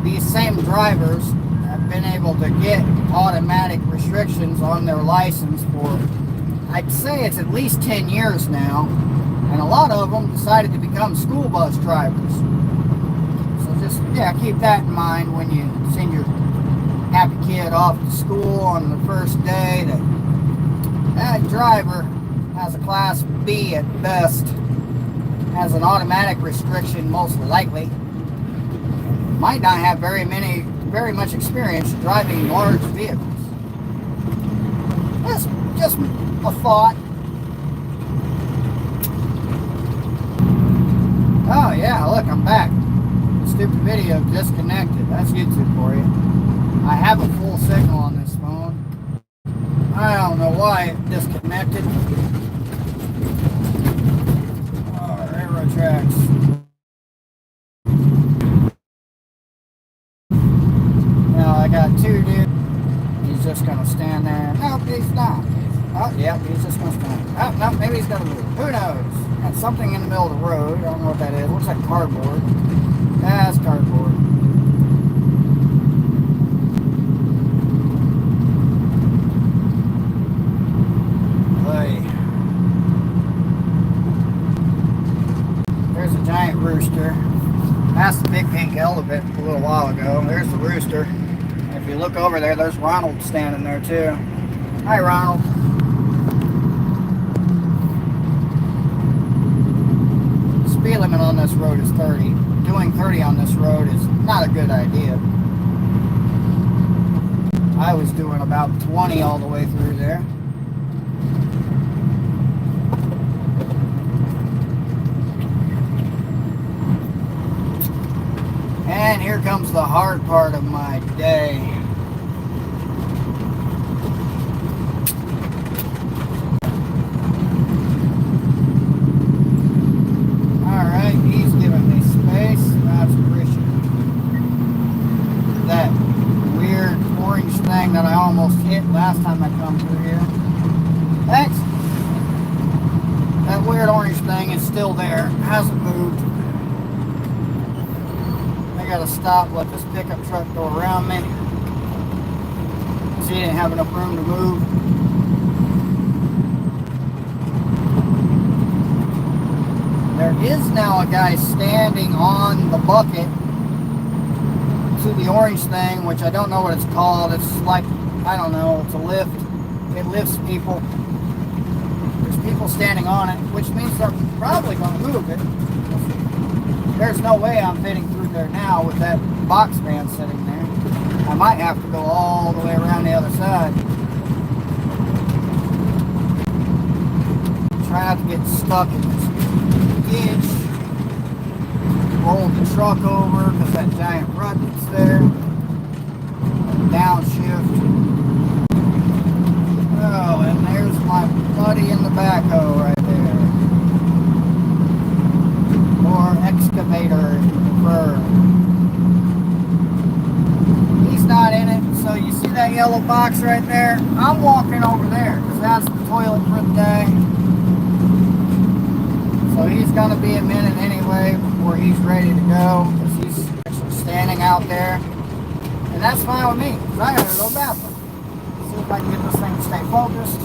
these same drivers have been able to get automatic restrictions on their license for, I'd say it's at least 10 years now, and a lot of them decided to become school bus drivers. So just, keep that in mind when you send your happy kid off to school on the first day, that driver has a Class B at best, has an automatic restriction most likely, might not have very much experience driving large vehicles. That's just a thought. Oh yeah, look, I'm back. The stupid video disconnected. That's YouTube for you. I have a full signal on this phone. I don't know why it disconnected. Oh, railroad tracks. Now I got two dudes. He's just gonna stand there. Nope, he's not. Oh, yeah, he's just gonna stand. Oh, no, maybe he's gonna move. Who knows? Got something in the middle of the road. I don't know what that is. Looks like cardboard. That's cardboard. There's a giant rooster. Passed the big pink elephant a little while ago. There's the rooster. And if you look over there, there's Ronald standing there too. Hi, Ronald. Speed limit on this road is 30. Doing 30 on this road is not a good idea. I was doing about 20 all the way through there. And here comes the hard part of my day. Alright, he's giving me space. That's appreciated. That weird orange thing that I almost hit last time I come through here. Thanks. That weird orange thing is still there. Hasn't moved. I gotta stop, let this pickup truck go around me. See, he didn't have enough room to move. There is now a guy standing on the bucket to the orange thing, which I don't know what it's called. It's like, I don't know, it's a lift. It lifts people. There's people standing on it, which means they're probably going to move it. There's no way I'm fitting through there now with that box van sitting there. I might have to go all the way around the other side. Try not to get stuck in this ditch. Roll the truck over because that giant rut that's there. Downshift. Oh, and there's my buddy in the backhoe right there. Or excavator if you prefer. He's not in it, so you see that yellow box right there? I'm walking over there because that's the toilet for the day. So he's going to be a minute anyway before he's ready to go because he's actually standing out there. And that's fine with me because I gotta go to the bathroom. See if I can get this thing to stay focused.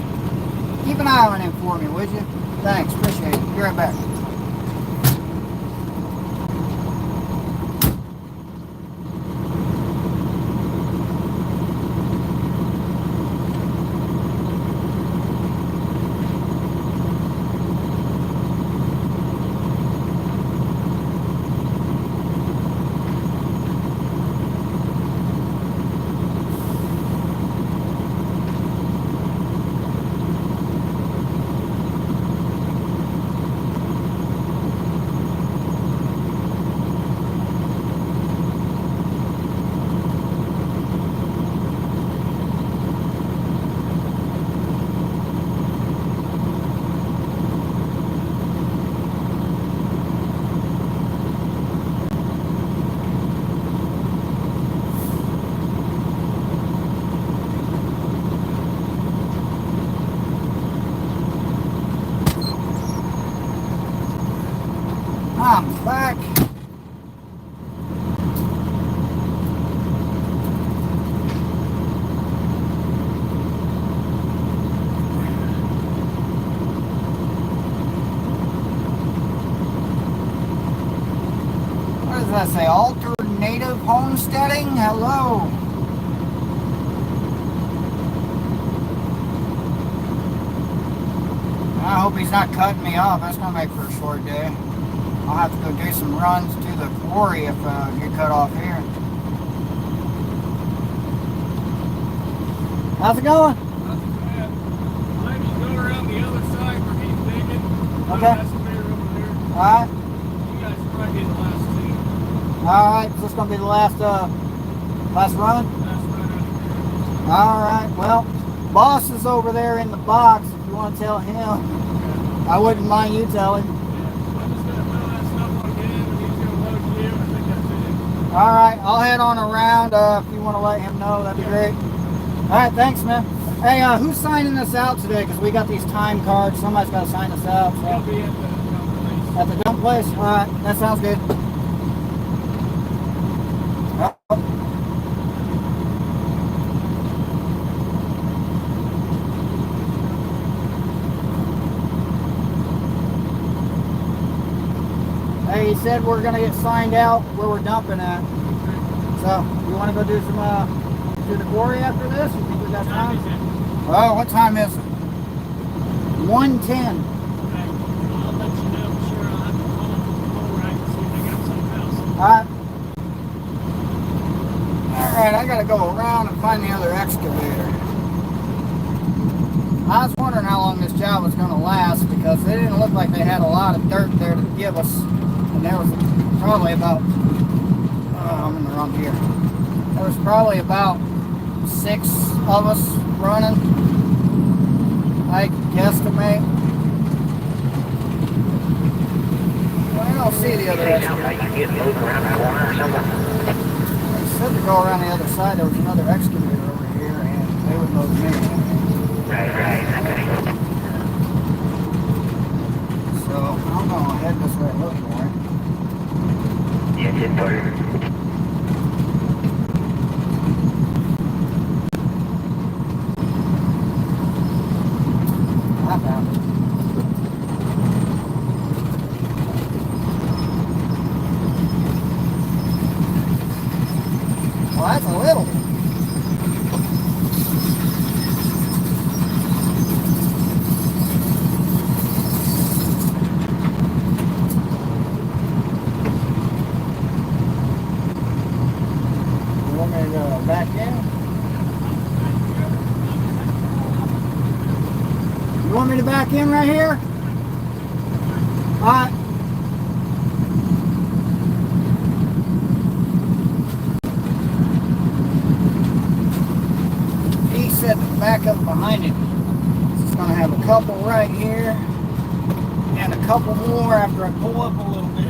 Keep an eye on him for me, would you? Thanks, appreciate it. Be right back. I'm back. What does that say? Alternative homesteading? Hello. I hope he's not cutting me off. That's gonna make for a short day. I'll have to go do some runs to the quarry if I get cut off here. How's it going? Not too bad. Maybe go around the other side where he's digging. Okay. Excavator over there. Alright. You guys are probably getting the last two. Alright. Is this going to be the last run? That's right. Alright. Well, boss is over there in the box if you want to tell him. I wouldn't mind you telling. Yeah. I'm just going to fill that stuff on him and he's going to load you. I think that's it. Alright. I'll head on around if you want to let him know. That'd be great. Alright. Thanks, man. Hey, who's signing us out today? Because we got these time cards. Somebody's got to sign us out. He'll So. be at the dump place. At the dump place? Alright. That sounds good. Hey, he said we're gonna get signed out where we're dumping at. So, you want to go do some to the quarry after this? You think we got time? Oh, what time is it? 1:10. Okay. I'll let you know for sure. I'll have to call them from the pole rack and see if they got something else. Alright. Alright, I gotta go around and find the other excavator. I was wondering how long this job was gonna last because they didn't look like they had a lot of dirt there to give us. And there was probably about, I'm in the wrong gear. There was probably about 6 of us running, I guesstimate. Well, I don't see the other It sounds excavator. like you're getting moved around the corner or something. I said to go around the other side. There was another excavator over here, and they would load me. Right, okay. So I'm going to head this way and look for it. Yeah, it's important. I found it. Well, that's a little. You want me to go back in? You want me to back in right here? Alright. He said to back up behind it. It's going to have a couple right here and a couple more after I pull up a little bit.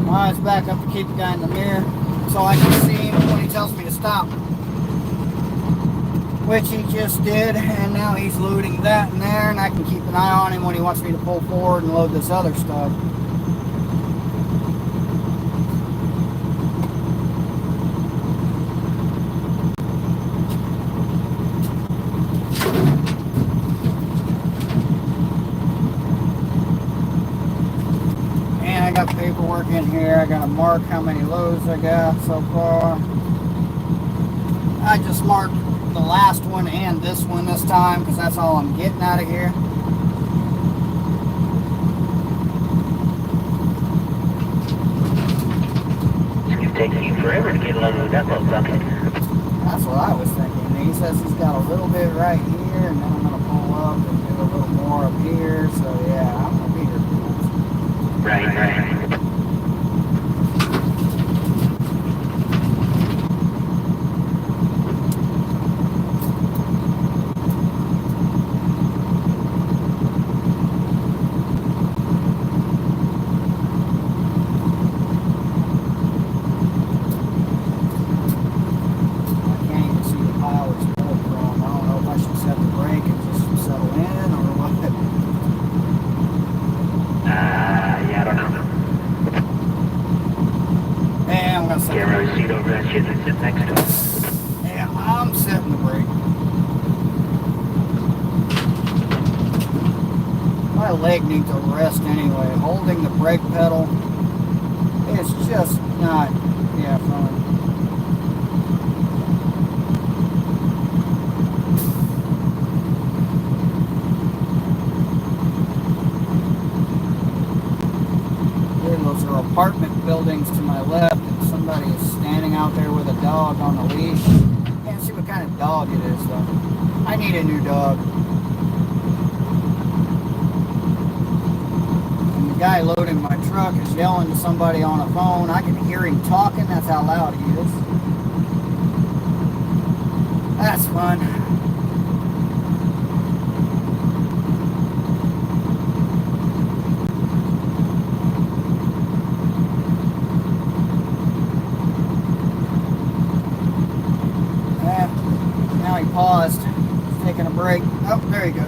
Alright, let's back up to keep the guy in the mirror so I can see him when he tells me to stop. Which he just did, and now he's loading that in there, and I can keep an eye on him when he wants me to pull forward and load this other stuff. mark in here. I gotta mark how many loads I got so far. I just marked the last one and this one this time because that's all I'm getting out of here. It's gonna take you forever to get a load of that little bucket. That's what I was thinking. He says he's got a little bit right here, and then I'm gonna pull up and do a little more up here. So yeah, I'm gonna be here for this. Right. My leg needs a rest anyway. Holding the brake pedal is just not, fun. Those are apartment buildings to my left, and somebody is standing out there with a dog on a leash. Can't see what kind of dog it is, though. I need a new dog. The guy loading my truck is yelling to somebody on a phone. I can hear him talking. That's how loud he is. That's fun. Now he paused. He's taking a break. Oh, there he goes.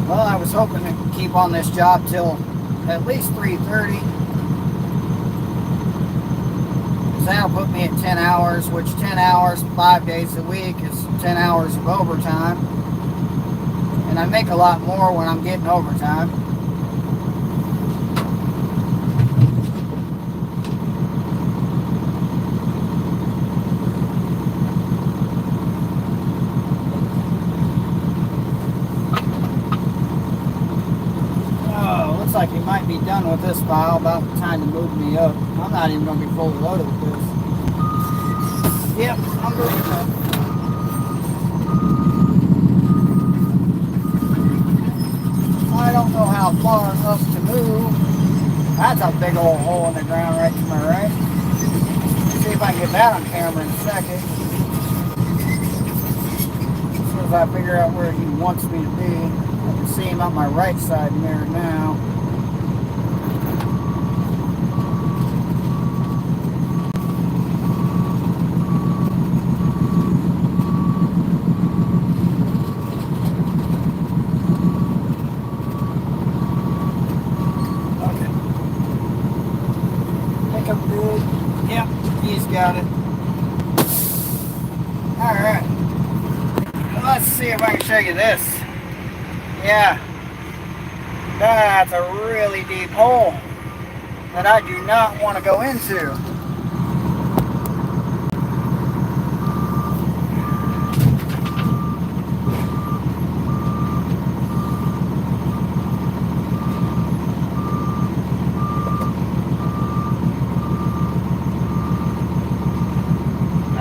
Well, I was hoping to keep on this job till at least 3:30. That'll put me at 10 hours, which 10 hours, 5 days a week is 10 hours of overtime. And I make a lot more when I'm getting overtime. Like he might be done with this pile about the time to move me up. I'm not even going to be fully loaded with this. Yep, I'm moving up. I don't know how far up to move. That's a big old hole in the ground right to my right. Let's see if I can get that on camera in a second. As soon as I figure out where he wants me to be. I can see him on my right side mirror now. Yep, he's got it. Alright. Let's see if I can show you this. Yeah. That's a really deep hole that I do not want to go into.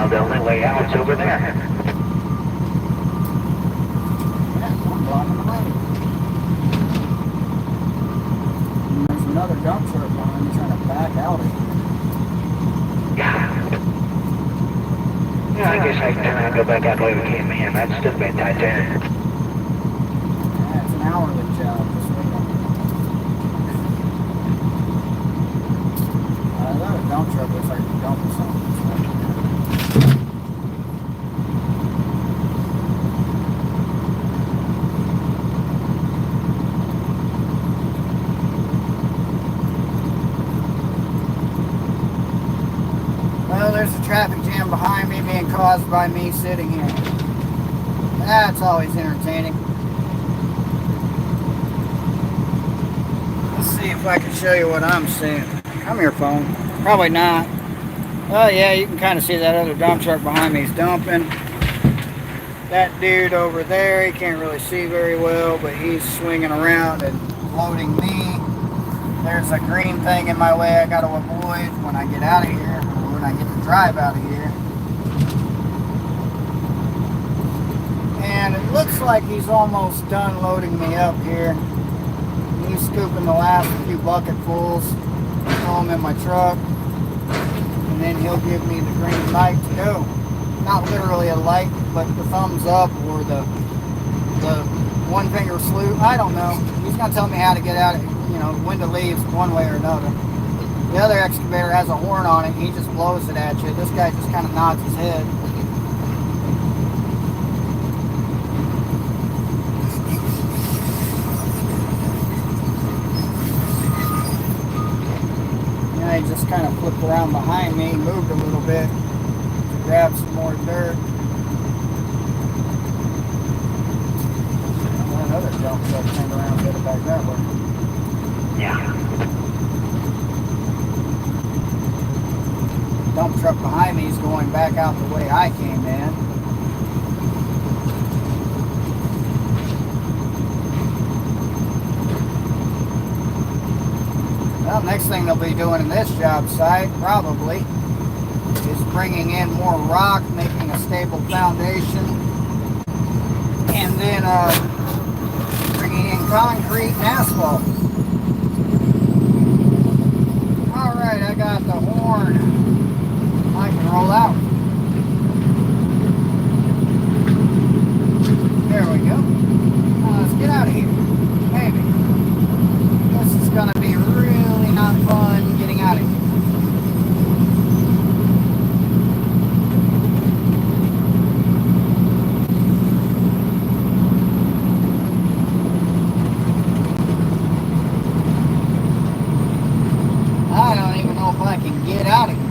The only way out is over there. Yeah, I'm blocking the road. And there's another dump truck behind me trying to back out of it. Yeah, I guess I can turn around and go back out the way we came in. That's still been tight there. Yeah, it's an hourly job. Just wait on it. That dump truck looks like it's dumping something. caused by me sitting here. That's always entertaining. Let's see if I can show you what I'm seeing. Come here, phone. Probably not. Oh yeah, you can kind of see that other dump truck behind me is dumping. That dude over there, he can't really see very well, but he's swinging around and loading me. There's a green thing in my way I got to avoid when I get out of here, or when I get to drive out of here. And it looks like he's almost done loading me up here. He's scooping the last few bucketfuls, throw them in my truck, and then he'll give me the green light to go. Not literally a light, but the thumbs up or the one finger salute. I don't know. He's gonna tell me how to get out of it, you know, when to leave one way or another. The other excavator has a horn on it. He just blows it at you. This guy just kind of nods his head. He just kind of flipped around behind me, moved a little bit to grab some more dirt. And another dump truck turned around and headed back that way. Yeah. Dump truck behind me is going back out the way I came in. Well, next thing they'll be doing in this job site, probably, is bringing in more rock, making a stable foundation, and then bringing in concrete and asphalt. Alright, I got the horn. I can roll out. There we go. Let's get out of here. Maybe. This is going to be really not fun getting out of here. I don't even know if I can get out of here.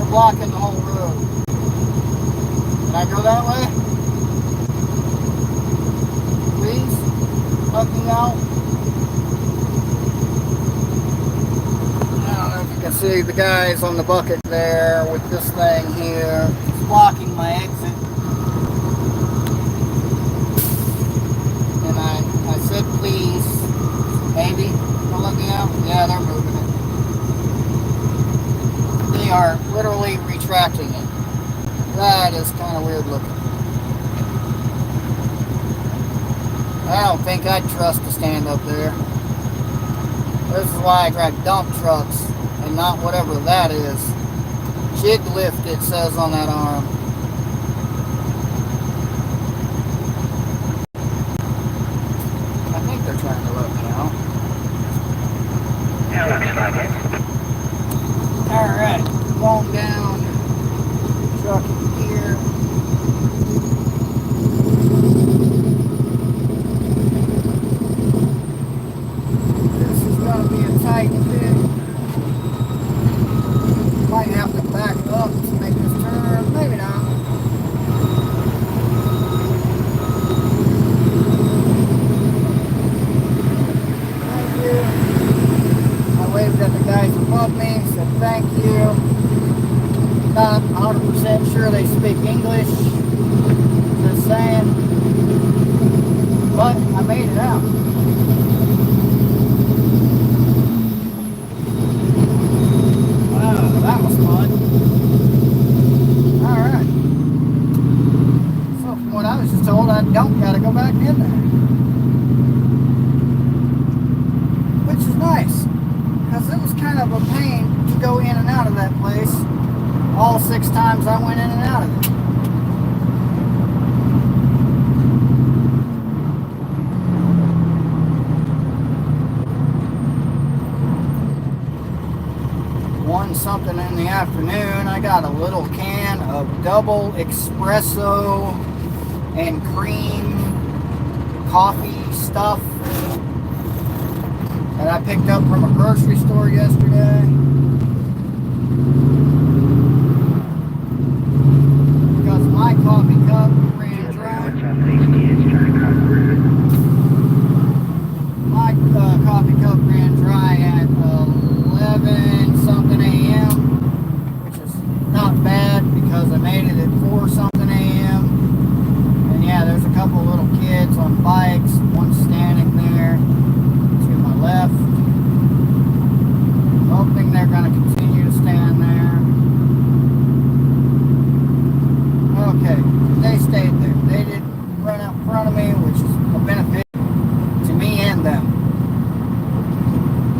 Blocking the whole road. Can I go that way? Please? Help me out. I don't know if you can see the guys on the bucket there with this thing here. It's blocking my exit. And I said please. Maybe they'll let me out. Yeah, they're moving it. They are literally retracting it. That is kind of weird looking. I don't think I'd trust to stand up there. This is why I drive dump trucks and not whatever that is. Jig lift, it says on that arm. I think they're trying to let me out. Yeah, looks like it. Alright, going down, truck in here. This is going to be a tight fit. Might have to back up to make this turn, maybe not. Thank you. I waved at the guys above me, said thank you. Not 100% sure they speak English, just saying, but I made it out. Wow, that was fun. Alright. So from what I was just told, I don't gotta go back in there. Which is nice, because it was kind of a pain to go in and out of that place. All 6 times I went in and out of it. something in the afternoon. I got a little can of double espresso and cream coffee stuff that I picked up from a grocery store yesterday. Because my coffee cup ran dry. What's up, these kids trying to cross the road? My coffee cup ran dry at 11 something a.m., which is not bad because I made it at 4 something a.m. And yeah, there's a couple of little kids on bikes, one standing there to my left. Hoping they're going to continue to stand there. Okay, they stayed there. They didn't run out in front of me, which is a benefit to me and them.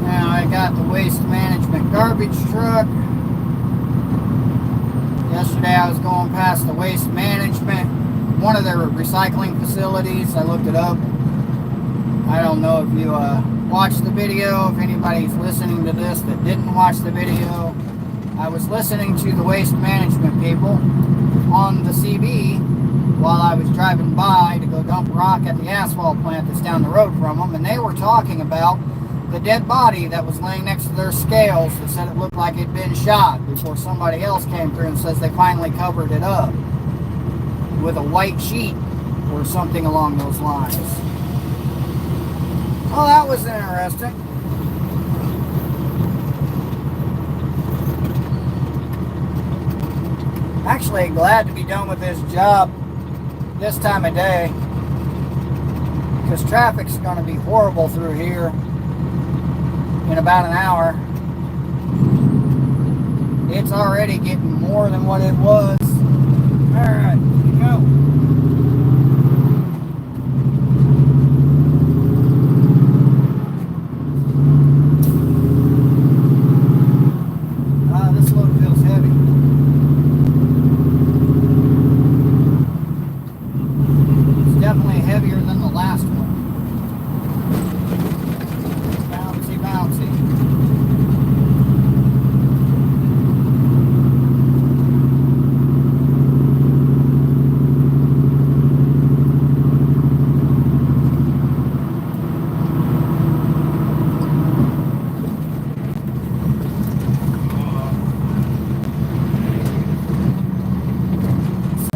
Now I got the waste management garbage truck. Yesterday I was going past the waste management, one of their recycling facilities. I looked it up. I don't know if you watched the video, if anybody's listening to this that didn't watch the video. I was listening to the waste management people on the CB while I was driving by to go dump rock at the asphalt plant that's down the road from them, and they were talking about the dead body that was laying next to their scales that said it looked like it'd been shot before somebody else came through and says they finally covered it up with a white sheet or something along those lines. Well, that was interesting. Actually glad to be done with this job this time of day, because traffic's going to be horrible through here in about an hour. It's already getting more than what it was. Alright, go. This load feels heavy. It's definitely heavier than the last one. Bouncy, bouncy.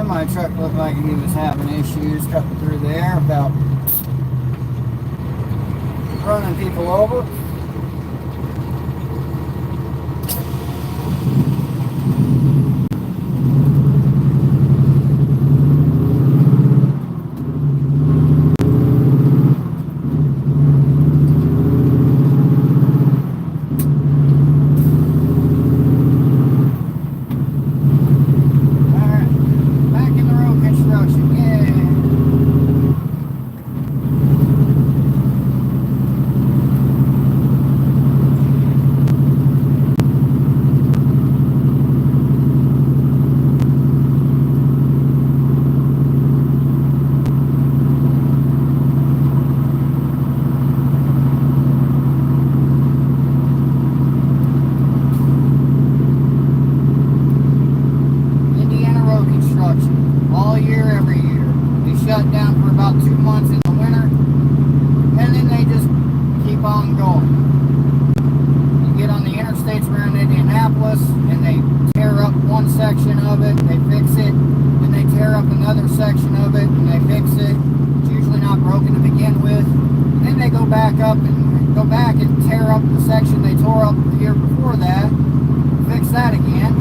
My truck looked like he was having issues cutting through there about running people over. All year, every year. They shut down for about 2 months in the winter, and then they just keep on going. You get on the interstates around Indianapolis, and they tear up one section of it, they fix it, then they tear up another section of it, and they fix it. It's usually not broken to begin with. Then they go back up and tear up the section they tore up the year before that, fix that again.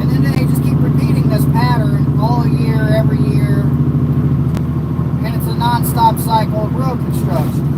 And then they just keep repeating this pattern all year, every year. And it's a non-stop cycle of road construction.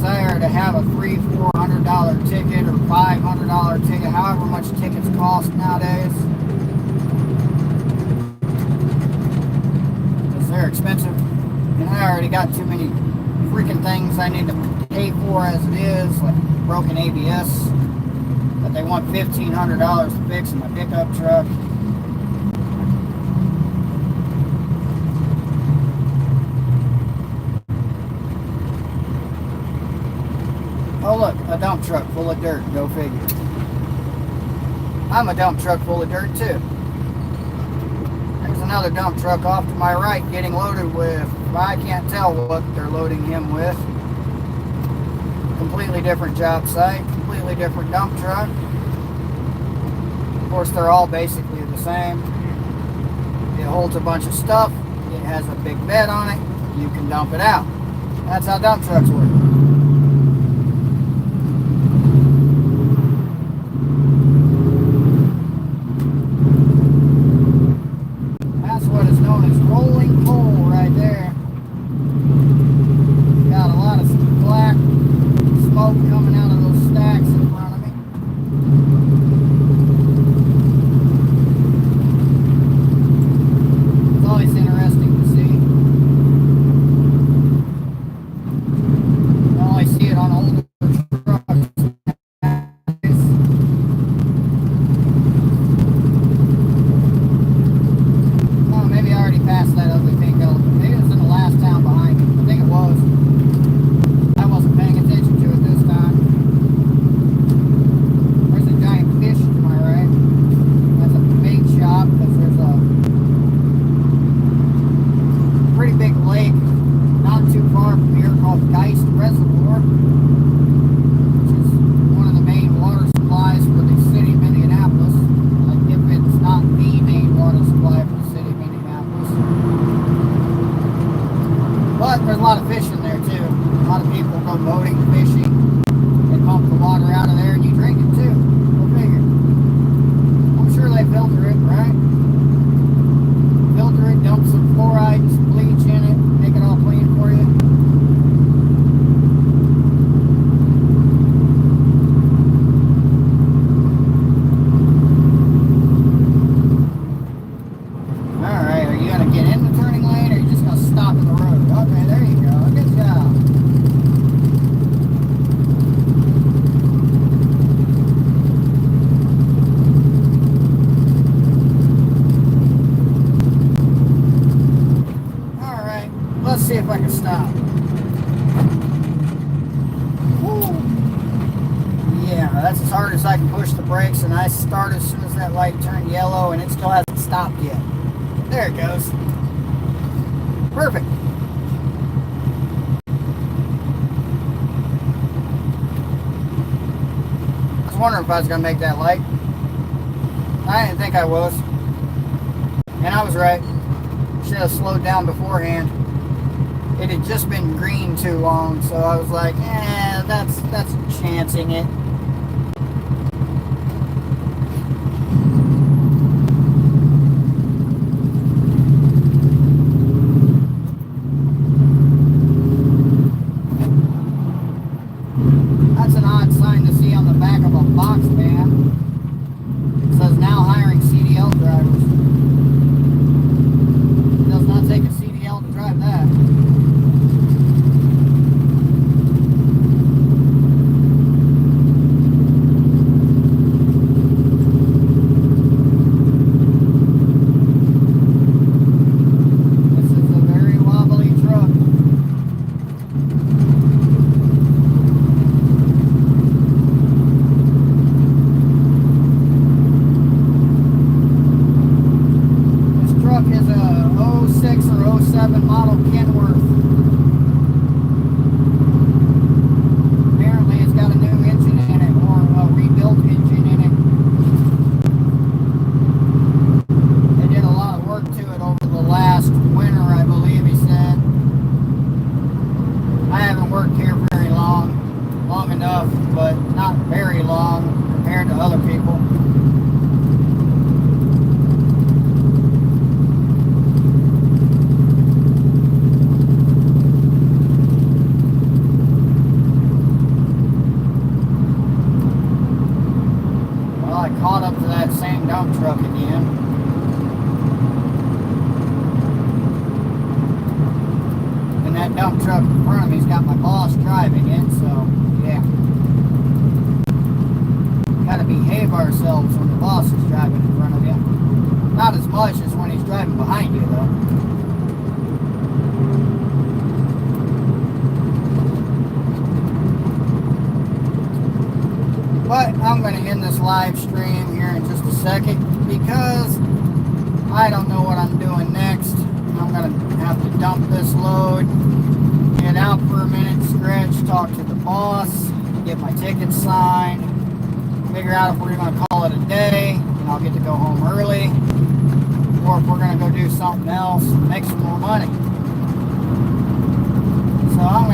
desire to have a $300-400 ticket or $500 ticket, however much tickets cost nowadays. Because they're expensive. And I already got too many freaking things I need to pay for as it is, like broken ABS that they want $1,500 to fix in my pickup truck. Oh look, a dump truck full of dirt, go figure. I'm a dump truck full of dirt too. There's another dump truck off to my right getting loaded with, I can't tell what they're loading him with. Completely different job site, completely different dump truck. Of course, they're all basically the same. It holds a bunch of stuff, it has a big bed on it, you can dump it out. That's how dump trucks work. Rolling coal right there. Got a lot of black smoke coming out of those stacks in front of me. It's always interesting to see. I only see it on older trucks. Past that ugly pink elephant. Maybe it was in the last town behind me. I think it was. I wasn't paying attention to it this time. There's a giant fish to my right. That's a bait shop because there's a pretty big lake not too far from here called Geist Reservoir, which is one of the main water supplies for the city of Indianapolis. Like if it's not the main water supply for the city of Indianapolis. But there's a lot of fish in there too. A lot of people go boating, fishing. They pump the water out of there and you drink it too. Go figure. I'm sure they filter it, right? Filter it, dump some fluoride and some bleach in it, make it all clean for you. Alright, are you going to get in the turning lane or are you just going to stop in the road? Okay, there you go. Good job. Alright, let's see if I can stop. Woo. Yeah, that's as hard as I can push the brakes, and I start as soon as that light turned yellow and it still hasn't stopped yet. There it goes. Perfect. I was wondering if I was going to make that light. I didn't think I was. And I was right. Should have slowed down beforehand. It had just been green too long, so I was like, that's chancing it. That's an odd sign to see on the back of a box van. It says now hiring CDL drivers. It does not take a CDL to drive that. This is a very wobbly truck. Is a 06 or 07 model Kenworth. Apparently it's got a new engine in it, or a rebuilt engine in it. They did a lot of work to it over the last winter, I believe he said. I haven't worked here very long enough, but not very long compared to other people. caught up to that same dump truck again. And that dump truck in front of me's got my boss driving it, so yeah. Gotta behave ourselves when the boss is driving in front of you. Not as much as when he's driving behind you, though. But I'm going to end this live stream here in just a second because I don't know what I'm doing next. I'm going to have to dump this load, get out for a minute, stretch, talk to the boss, get my ticket signed, figure out if we're going to call it a day and I'll get to go home early, or if we're going to go do something else and make some more money. So I'm